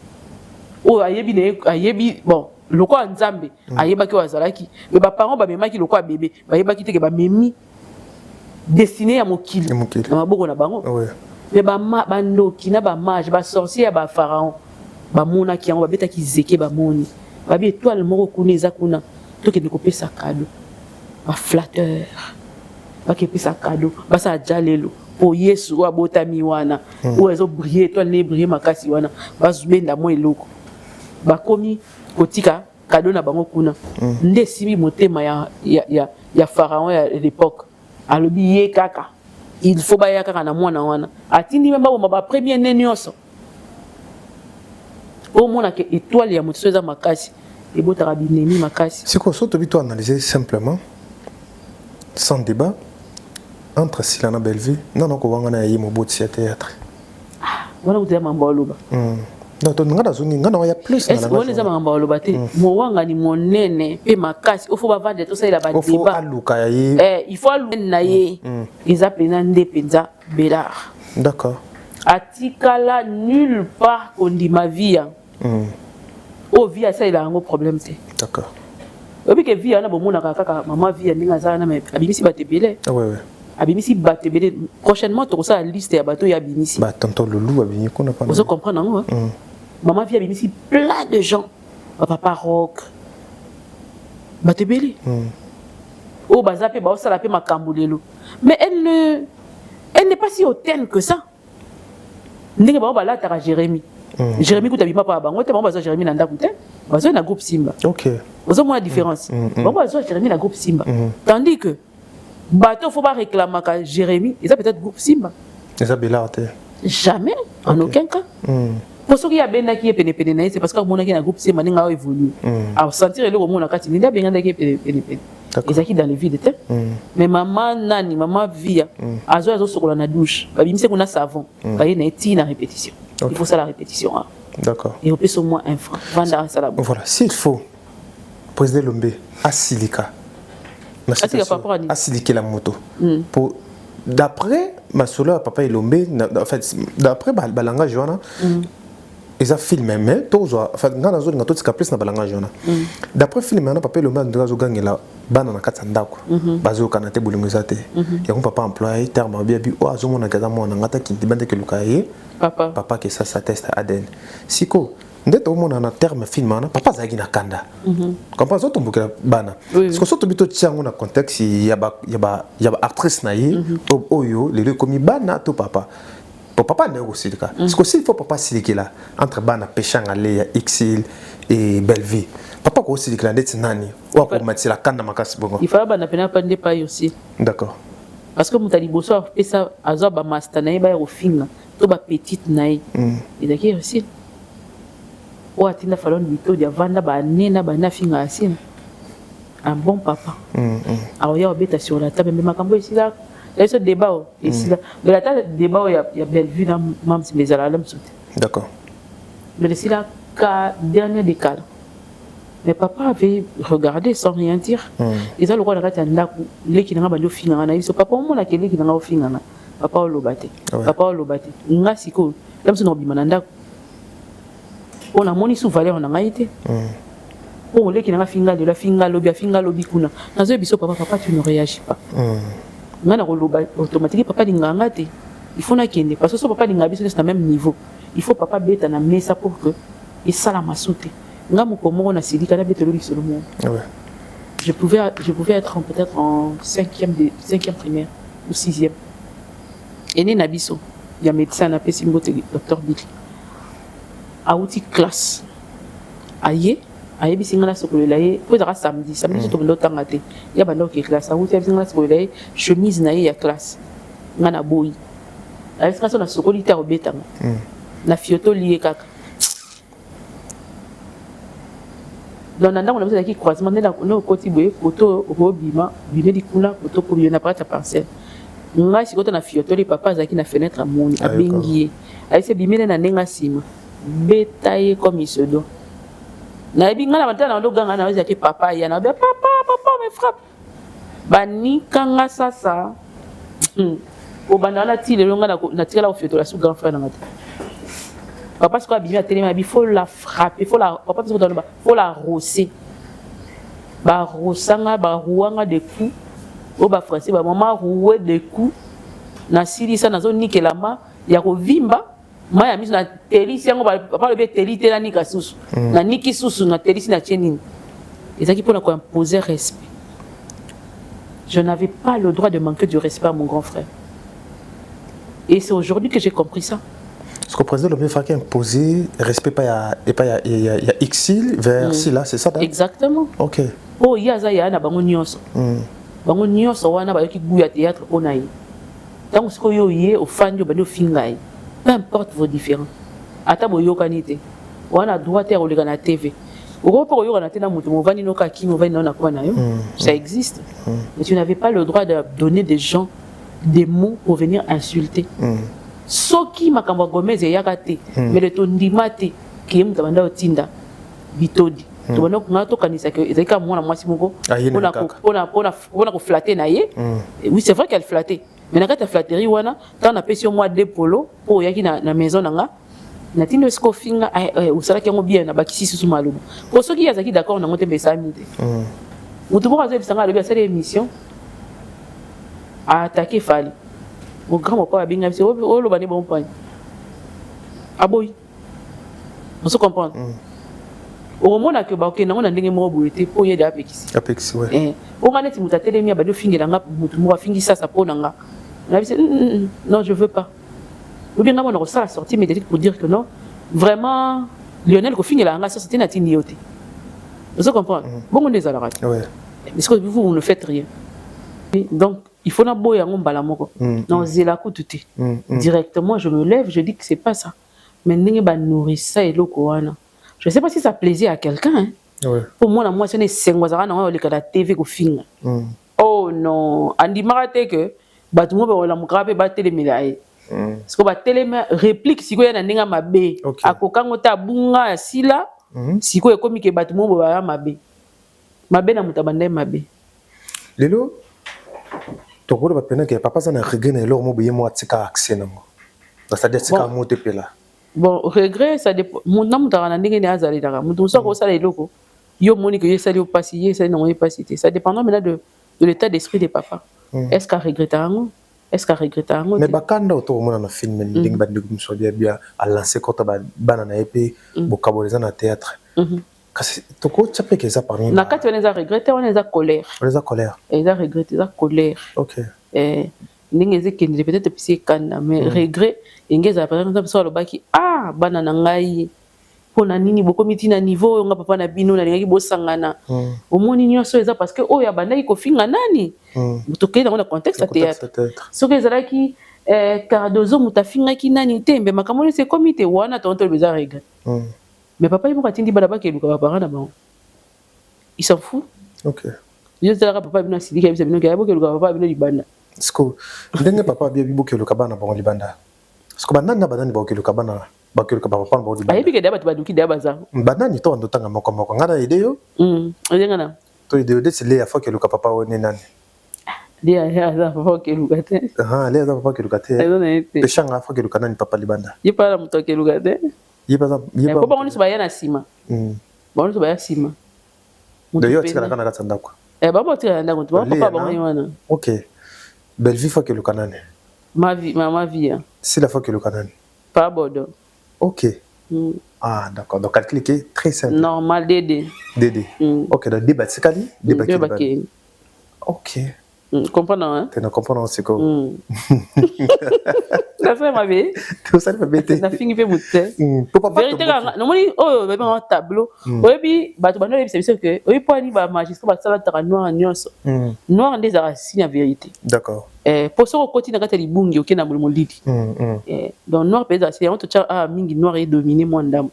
Oh ayebi bon loko nzambe ayeba ki wazalaki mais ba parents ba memaki loko bébé ba yeba ki te ke ba memi destiné à mokili na maboko na bango mais ba ndoki na ba mage ba sorcier ba pharaon ba mona ki yango ba beta ki zeke ba moni ba bi étoile moko kuna eza kuna to ke ndiko pesa cadeau ba flatteur ba ke pesa cadeau ba sa jalelo pour Yesu wa botami wana ou ezo briller étoile ne briller makasi wana ba zubenda mo eloko bakomi kotika cadeau na bango kuna nde simi motema ya pharaon à l'époque alobi ye kaka il faut ba ya kaka na mwana wana atindi memba ba premier nenyoso au mona que étoile ya moto eza makasi et botaka binemi makasi c'est quoi ça to bito analyser simplement sans débat entre Silana Bellevue non ko wanga na yimo boti ya théâtre wana uta mambo loba non to ngana zungi ngana ya plus na ngana est-ce mambo loba te mo wanga ni monene pe makasi il faut ba vendre tout ça il a ba débat il faut aluka ya ye il faut aluka na ye ils appellent ndé penza Bellard d'accord atikala nulle part kondima vie o vie ça il a un problème c'est d'accord obi ke vie na bomona kaka maman vie ndinga za na abimisi batebele ouais abimisi batebele prochainement to ça liste ya bato ya abimisi bah tonton Loulou abimi qu'on a pas vous comprenez non maman vie abimisi plein de gens papa rock batebele o bazape ba osala pe makambulelo mais elle n'est pas si hautaine que ça ndenge ba la tara Jérémy Jérémy kutabima pa bango te ba Jérémy na ndaku te bazo na groupe Simba OK vous avez la différence ba bazo Jérémy na groupe Simba tandis que bateau faut pas réclamer que Jérémy ils a peut-être groupe Simba ils a belarte jamais en aucun cas pour ceux qui a bena qui est pene c'est parce que mon na groupe Simba ninga évolue à sentir le moment na kati ninda benga qui est pene ils acquis dans les vies de terre mais maman nani maman via azo sokola na douche babimise kuna savon ba yena eti na répétition il faut ça la répétition d'accord et on peut au moins un franc vendre ça là voilà s'il faut président Lombe asilika asiliquer la moto pour d'après ma solo papa Lombe en fait d'après balanga joana ils ont filmé mais tous enfin dans la zone tout ce place na balanga joana d'après filmé na papa Lombe ndazo gangela bana na katandako bazo kanate bulungizate ya papa employé terme bien bi o azomona kaza mona ngata ki dibande ke lukaye papa que ça teste ADN siko ndete omona na terme filmana papa zagi na kanda comprends ça tombukela bana parce que surtout bito tiango na contexte ya ba actrice na ye oyo le komi bana to papa papa ne aussi le cas parce que s'il faut papa silikela entre bana péchanga le ya exil et Belleville papa ko aussi le ndete nani ou ko matila kanda makasi bongo il fallait bana pena pande pa aussi d'accord parce que mutali boso fait ça azo ba master na ba ofinga to ba petite na et daki aussi ou atinda falon bito dia vanda ba nena ba na finga asina un bon papa alors ya obeta sur la table mais makambo ici là il ce débat ici là mais la table débat il y a Bellevue dans même si les alarmes sont d'accord mais ici là cas dernier décal mais papa avait regardé sans rien dire ils ont le droit de regarder ndaku leki na ba finga na iso papa mo na keleki na finga na papa olobate nga siko même si no bimana ndaku on a moni sous valeur na ngaite on leki na finga de la finga lobi kuna nazo biso papa tu ne réagis pas nga na koloba automatiquement papa linganga te il faut na kende parce que so papa linga biso na même niveau il faut papa beta na mesa pour que et ça la masute nga mokomo na silika na betelo lisolo mo je pouvais être peut-être en 5e primaire ou 6e et né na biso ya médecin na pesi mbote docteur Bik a outil classe aye bisinga na sokolela ye po za samedi to ndo tanga te ya bando ke classe a outil bisinga na sokolela ye chemise na ye ya classe nga na boyi a bisinga na sokolita obetanga na fioto lié kaka donc nanda on a besoin qui croisement na côté boye photo robima bimeli kuna photo ko biona pas ta parcelle nga sikota na fioto li papa zaki na fenêtre amoni abengi aise bimele na nenga sima betaye comme il se doit na ebinga na batana ndo ganga na zaki papa ya na papa me frappe bani kanga sasa o banana ti le longa na tira la fioto la sous grand frère na ngata papa ce qu'on a bien tellement il faut la frapper papa faut la rosser ba rosanga ba ruanga de coups au ba français ba maman rouer de coups na sili ça na zone nikelama ya ko vimba maya miso na telisi yango papa le telite na nika susu na niki susu na telisi na chenini ezaki pour ko imposer respect je n'avais pas le droit de manquer du respect à mon grand frère et c'est aujourd'hui que j'ai compris ça. Ce que le président Lombe fait imposer respect il y a exil vers là c'est ça exactement OK oh yaza ya na bango nyonso wana ba yoki buya théâtre onayi tant ce que yo yé au fan yo bano fingai peu importe vos différents ata boyoka nité wana droit terre oleka na TV oko pour yoka na tena mutu movani no ka ki movani na kwa na yo ça existe mais tu n'avais pas le droit de donner des gens des mots pour venir insulter soki makambo Gomez yakate mais le tondimate qui est mutabanda otinda bitodi to bana ko ngato kanisa que ezeka mwana mwasi moko on a ko flatter na ye oui c'est vrai qu'elle flattait mais na kata flatterie wana tant na pesi au mois de polo pour yaki na maison nanga na tino sko finga usala ki ngo bien na bakisi susu malumu pour ceux qui azaki d'accord na ngote besa mide mutu moko azo bisanga lobi asala émission a attaquer Fally mon grand papa abinga biso o lo bani bon point aboyi on se comprend au moment que ba okena ngona ndenge mo boyete po yede apekisi ouais o ngane ti muta telemi abado fingela nga mutu mo afingi sasa po nanga na bise non je veux pas ou bien on a ça sortie médiatique pour dire que non vraiment Lionel ko fingela nga ça c'était na tini yote on se comprend bon on les a la radio ouais parce que vous ne faites rien donc il faut na boya ngombala moko non zela ko tuti directement je me lève je dis que c'est pas ça mais ndenge ba nourrir ça et loko wana. Je ne sais pas si ça plaisait à quelqu'un. Hein. Ouais. Pour moi, c'est une sengwazara na la TV ko finga. Oh non, andi marate que ba tout le monde la mukabe ba télé médaille. Parce que ba télé réplique siko ya na ndinga mabe. Akokango ta bunga sila siko e komi ke ba tout le monde ba mabe. Mabe na mutabande mabe. Lelo to ko ba pena ke papa ça na regret na lo mo boye mo atika accès nango. C'est-à-dire tika mo te pela. Bon, regret, ça dépend. Mon nom d'arana n'est pas azalé d'ara. Mon don ça ko ça les locaux. Yo moni que yo sali au passé, yo sali non pas cité. Ça dépend maintenant de l'état d'esprit des papas. Est-ce qu'à regretter un est-ce qu'à regretter un mais bakanda autour moi na film nding ba ndingum so bien à lancer quand ba banana épée bokaboliza na théâtre. Kasi to ko tsape que ça parmi. Na kati on les a regretté, on les a colère. On les a colère. Ils a regretté, ils a colère. OK. Ndenge qui peut-être pisi kana mais regret ingeza par exemple so lobaki bana na ngai pona nini bokomiti na niveau nga papa na bino na lingi bosangana omoni nyonso eza parce que oya bandaki ko finga nani mutoke dans le contexte à théâtre so que ezalaki Cardozo mutafinga ki nani tembe makamoni c'est comité wana tonto beza regret mais papa il m'a dit bana ba ke luka ba parana ba il s'en fout. OK yo zala papa bino sidika bisa bino ke abo ke luka papa bino libanda. Sko ndenge papa bia biboke le kabana ba libanda. Sko banana banani ba ke le kabana ba ke le kabana ba libanda. Ayebi ke daba baduki daba za. Banani to ndo tanga moko moko ngana ideo? Ngana. To ideo de sele ya fa ke le papa woni nani. Dia ya za papa ke le kate. Le za papa ke le kate. Pe shanga fa ke le kanani papa libanda. Yipa la muto ke le kate. Yipa za yipa. Papa ngoni so ba yana sima. Ba ngoni so ba yana sima. De yo tika kana katsanda kwa. Baba tika ndako to papa ba ngoni wana. OK. Belle vie fois que le canane. Ma vie. C'est la fois que le canane. Pas Bordeaux. OK. Ah d'accord. Donc calcul qui est très simple. Normal Dédé. OK, donc débat c'est quali? Débat qui. OK. Comprends hein? Tu ne comprends c'est quoi? Ça fait ma vie. Tu sais pas bête. Ça finit peu mouté. Pourquoi vérité non moni oh ba un tableau. Oyebi bato bano c'est sûr que oyebi po ani ba magistrat ba sala ta noir nyonso. Noir des arasigne la vérité. D'accord. Pour ça au côté na kata libungi okena mo lidi. Donc noir peut c'est on te tcha mingi noir est dominé moi ndam.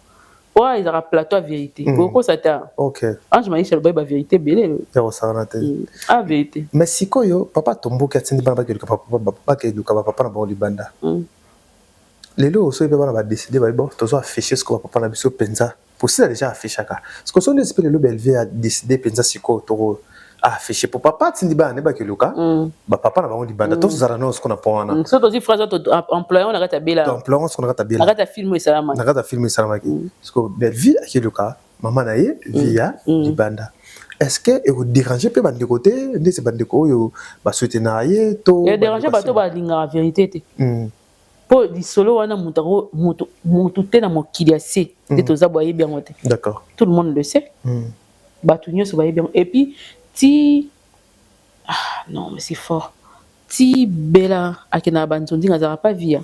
Ouais, ils ont un plateau à vérité. Pourquoi ça t'a? OK. Je m'ai dit que la vérité belé. Ah vérité. Mais si quoi yo papa tombo katindi bana ba ke papa ke luka papa na ba libanda. Lelo so ibe bana ba décider ba bon tozo afficher ce que papa na biso penza. Pour ça déjà afficher ka. Ce que son esprit le belvé a décidé penza siko to afficher pour papa tindi bana ba ke luka. Ba papa na ba libanda to zara no ce qu'on a pas na. So tozi phrase to employé on a kata bela. Employé on a kata bela. Na kata filmer salama. Na kata filmer salama ki. Parce que belvé ke luka maman na ye via libanda. Est-ce que vous dérangez peu bande côté ndé c'est bande ko yo ba soutenir to et déranger ba to ba linga vérité te po di solo wana mutu te na mokili assez te toza boye bien ngote. D'accord, tout le monde le sait. Ba tout nyonso ba bien et puis ti non mais c'est fort ti bela akena banzondi ngazara pas via.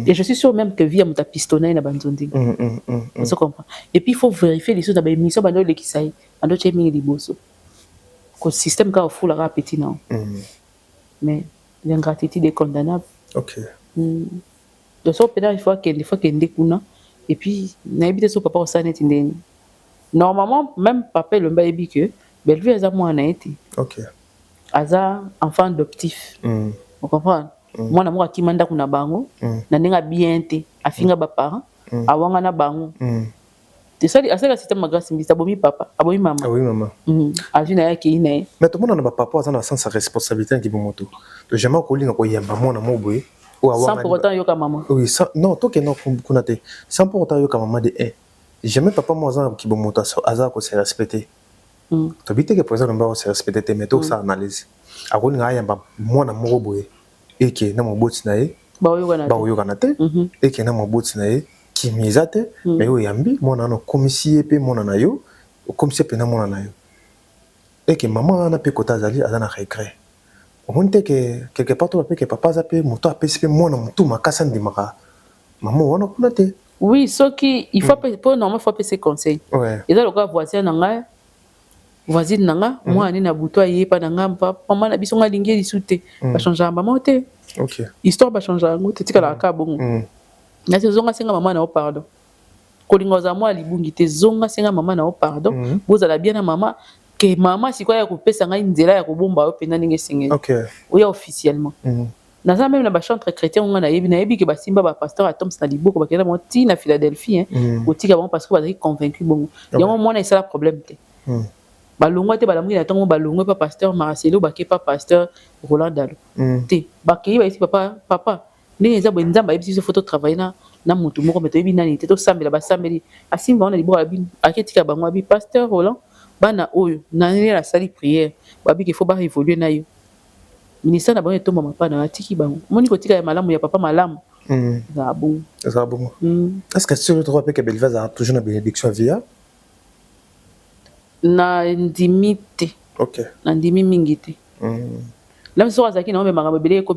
Et je suis sûr même que via muta pistonné na banzondi. On se comprend. Et puis il faut vérifier les choses dans l'émission bando le kisai ando chemi liboso. Ko système ka fou la petit non. Mais l'ingratitude est condamnable. OK. De ça peut-être il faut que ndekuna et puis na ebite so papa osane tindeni. Normalement même papa le mbayebi que Bellevue aza mwana été. OK. Aza enfant adoptif. On comprend. Mwana mo akimanda kuna bango na ndinga bien te afinga ba parents awanga na bango c'est ça à ça la système grâce mbisa bomi papa abomi maman ah oui maman ajina yake ina mais tout le monde na papa ça na sens sa responsabilité qui moto to jamais ko linga ko yamba mona moboye ou avoir sans pour autant yoka maman oui ça non to que non kunate sans pour autant yoka maman de jamais papa moi ça qui moto aza ko se respecter to bité que président mba se respecter mais to ça analyse a ko linga yamba mona moboye et que na moboti na ye ba yoka na te et que na moboti na ye kimizate mais yo yambi mona no komisie pe mona na yo komisie pe na mona na yo et que maman na pe kota zali azana regret au moins que quelque part to pe que papa zape moto apesi pe mona moto makasa ndimaka maman wana kuna te oui ce qui il faut pour normalement faut passer conseil ouais et là le gars voisin nanga voisine nanga moi ani na buto aye pa nanga papa maman na biso nga lingi lisute ba changer maman te OK histoire ba changer ngote tikala ka bongo na zonga senga maman na o pardon kolinga za moi libungi te zonga senga maman na o pardon bozala bien na maman que maman si quoi ya kopesa ngai nzela ya kobomba yo pena ninge sengeli OK oya officiellement naza même na ba chantre chrétien nga na yebi que ba simba ba pasteur atoms na liboko ba kena moti na Philadelphie otika bon parce que ba convaincu bon yango mona ça problème te ba longwa te ba lamungi na tongo ba longwa pa pasteur Marcelo ba ke pa pasteur Roland Dalo te ba ke ba ici papa ndenge eza boye nzambe ayebisi biso photo travailler na motu moko me toyebi nani te tosambela basambeli asimba wana liboko abi aketika bango abi pasteur Roland bana oyo nani la sali prière babi qu'il faut ba évoluer na yo ministère na bango etomba mapana atiki bango moni kotika ya malamu ya papa malamu za bon est-ce que sur le droit que Belvaz a toujours na bénédiction via na ndimite OK na ndimi mingi te la mso azaki na makambo belé ko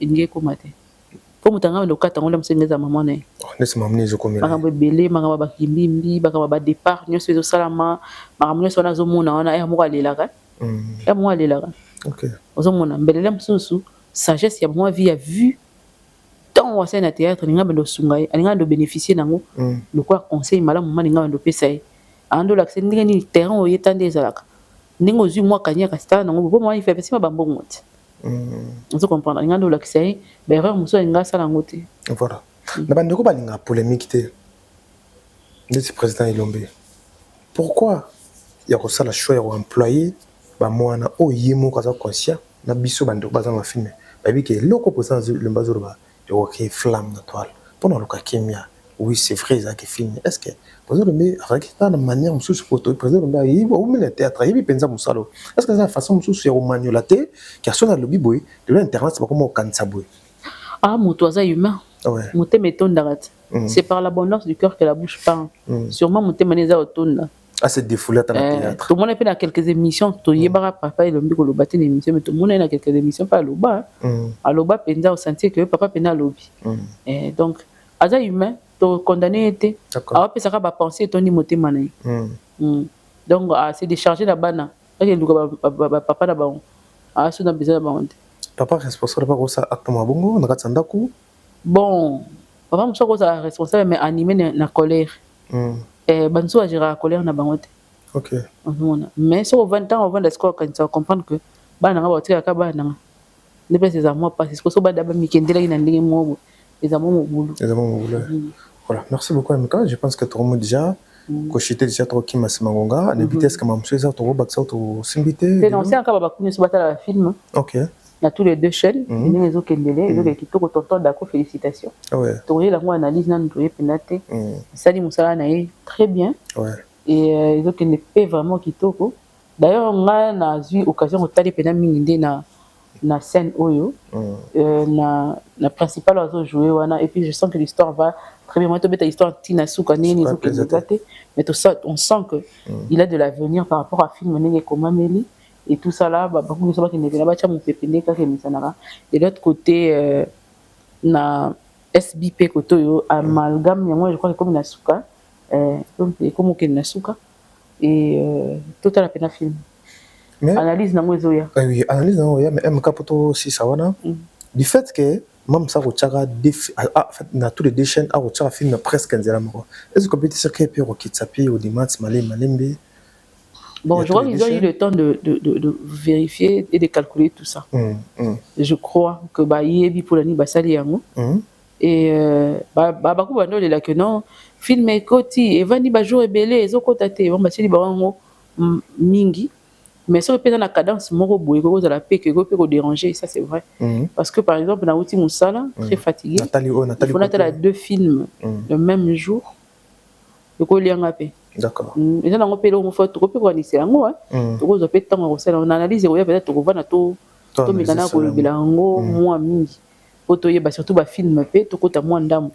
ndie ko mate po mutanga ndo kata ngona msengeza mama na nesi mamni ezo komela makambo belé makambo bakimbimbi makambo ba départ nyonso ezo salama makambo nyonso na zo mona wana ya moko alelaka ya moko alelaka OK ozo mona mbelele msusu sagesse ya moi vie a vu tant wa scène théâtre ninga bendo sungai aninga ndo bénéficier nango le quoi conseil malamu mama ninga ndo pesa yi ando l'accès ndenge ni terrain oyetande ezalaka ndenge ozu moi kanya ka sta nango bo moi il fait pesima bambongo te on comprendre ninga ndo l'accès ba erreur muso ninga sala ngote voilà na bandeko balinga polémique te ndeti président Ilombe pourquoi ya ko sala choix ya ko employer ba mwana oyemo kaza conscient na biso bandeko baza ma filme ba bi ke loko posa le mbazoro ba yo ke flamme na toile pendant le kakimia oui c'est vrai ça que film est-ce que président mais avec ça de manière mususu poto président ba yi ou le théâtre yi penza musalo est-ce que ça façon mususu ya manipulater qui a son na lobby boy de l'internet c'est pas comme kansa boy ah motoza humain ouais moté metonda c'est par l'abondance du cœur que la bouche parle sûrement moté maneza otonda à se défouler dans le théâtre tout le monde a fait dans quelques émissions to yebara papa Ilombe ko lobate une émission mais tout le monde a dans quelques émissions pas loba aloba penza au sentir que papa pena lobby donc aza humain to condamné était a pe saka ba penser to ni moté manai donc c'est décharger la bana et le papa na ba a so na besoin ba honte papa responsable pas ko sa acte mabongo na katsanda ku bon papa mso ko sa responsable mais animé na colère banso a gérer la colère na bango te OK mais sur 20 ans avant d'escore quand tu vas comprendre que bana nga ba tika ka bana ne pas ses amours parce que so ba daba mikendela ina ndenge mo les amours boulot voilà merci beaucoup Amika je pense que tout le monde déjà kochité déjà trop qui masimangonga na vitesse comme monsieur ça trop baksa trop simbité dénoncer encore ba kunyo so batala film OK na tous les deux chaînes les autres kendele les autres qui to tonton d'accord félicitations ouais tourner la moi analyse na ndoye penate ça dit musala na très bien ouais et les autres ne paient vraiment kitoko d'ailleurs on a na eu occasion de tali pena mingi na scène oyo na principal oiseau jouer wana et puis je sens que l'histoire va très bien moi to beta histoire tina suka ni les autres mais tout ça on sent que il a de l'avenir par rapport à film nenge komameli et tout ça là beaucoup de gens qui ne viennent pas mon pépé quand il misanara de l'autre côté na SBP koto amalgame moi je crois que comme na suka comme que na suka et tout à la peine film mais analyse nango ezoya oui analyse nango ya mais MK poto si ça wana du fait que même ça retira en fait na tous les deux chaînes a retira film presque nzela moko est-ce que peut-être que puis Rokitsapi ou Dimat Malembe bon je crois qu'ils ont eu le temps de vérifier et de calculer tout ça je crois que ba yebi pour la ni basali yango et ba ko bando le la que non film ekoti evandi ba jour ebele ezokota te bon basili bango mingi mais ça peut être na cadence moko boye ko za la paix que peut déranger ça c'est vrai parce que par exemple na outi musala très fatigué Nathalie on a 2 films le même jour ko lianga pe d'accord et ça na pelo mo faut ko pe ko ni c'est ngo to zo pe tango ça on analyse ko ya peut-être ko vana to mikana ko bilango moi mingi poto yeba surtout ba film pe to kota moi ndam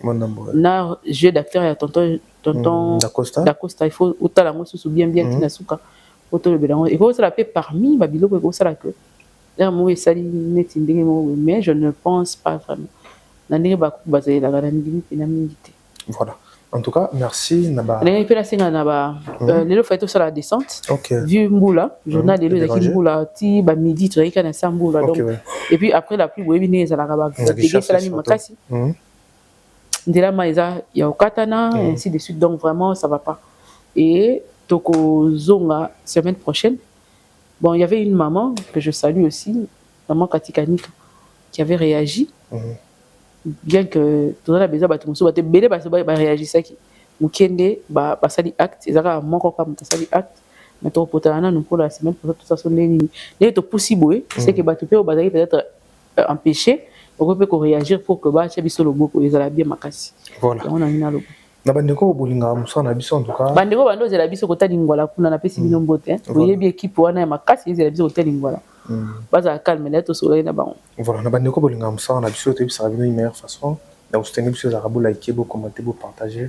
na jeu d'acteur ya tonton Dacosta il faut utala ngo sous bien tina suka poto le bilango et ko ça la paix parmi ba biloko ko ça la que là moi sali net ndenge mo mais je ne pense pas vraiment na ndenge ba ko bazela la ndimi pina mingi te voilà. En tout cas, merci Naba. Les fait tout ça la descente. Vu Mboula, journal de l'eau qui Mboula, ti ba midi tu as qu'un Mboula donc. Et puis après la pluie webinaire ça la gaba. Dégué ça la mi makasi. Ndela maiza ya okatana ainsi de suite donc vraiment ça va pas. Et toko zonga semaine prochaine. Bon, il y avait une maman que je salue aussi, maman Katikanika qui avait réagi. Bien que tout le monde a besoin de belé réagir ça qui mukende ba sali acte ezaka moko comme sali acte mais to potana nous pour la semaine pour toute façon les to possible c'est que ba to peut-être empêcher on peut réagir pour que ba che biso lobo ko ezala bien makasi voilà on a mina lobo na bandeko bolinga musana biso en tout cas bandeko bando ezala biso ko talingwala kuna na pesi bino mbote boyebi équipe wana ya makasi ezala biso ko talingwala baza calme là to soleil na bango voilà na bandeko bolinga musana biso to bisa bino une meilleure façon na soutenir biso za rabo liker bo commenter bo partager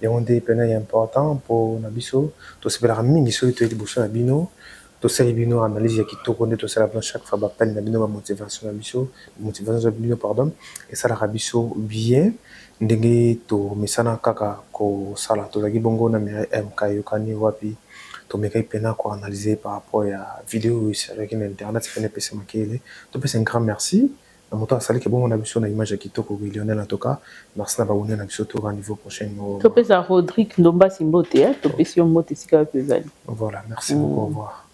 et on est peine important pour na biso to sepela mingi so to etiboso na bino to sala bino analyse ya kitoko nde to sala chaque fois ba peine na bino ba motivation na biso motivation na bino pardon et ça la biso bien ndenge to misana kaka ko sala to zaki bongo na MK yokani wapi to meka pena ko analyser par rapport à vidéo sur internet fait ne pese makele to pese un grand merci na moto asali ke bongo na biso na image ya kitoko Lionel en tout cas merci na ba wona na biso to rendez-vous prochain to pese Rodrigue Ndomba Simbote to pese yo mote sika pe zali voilà merci beaucoup au revoir.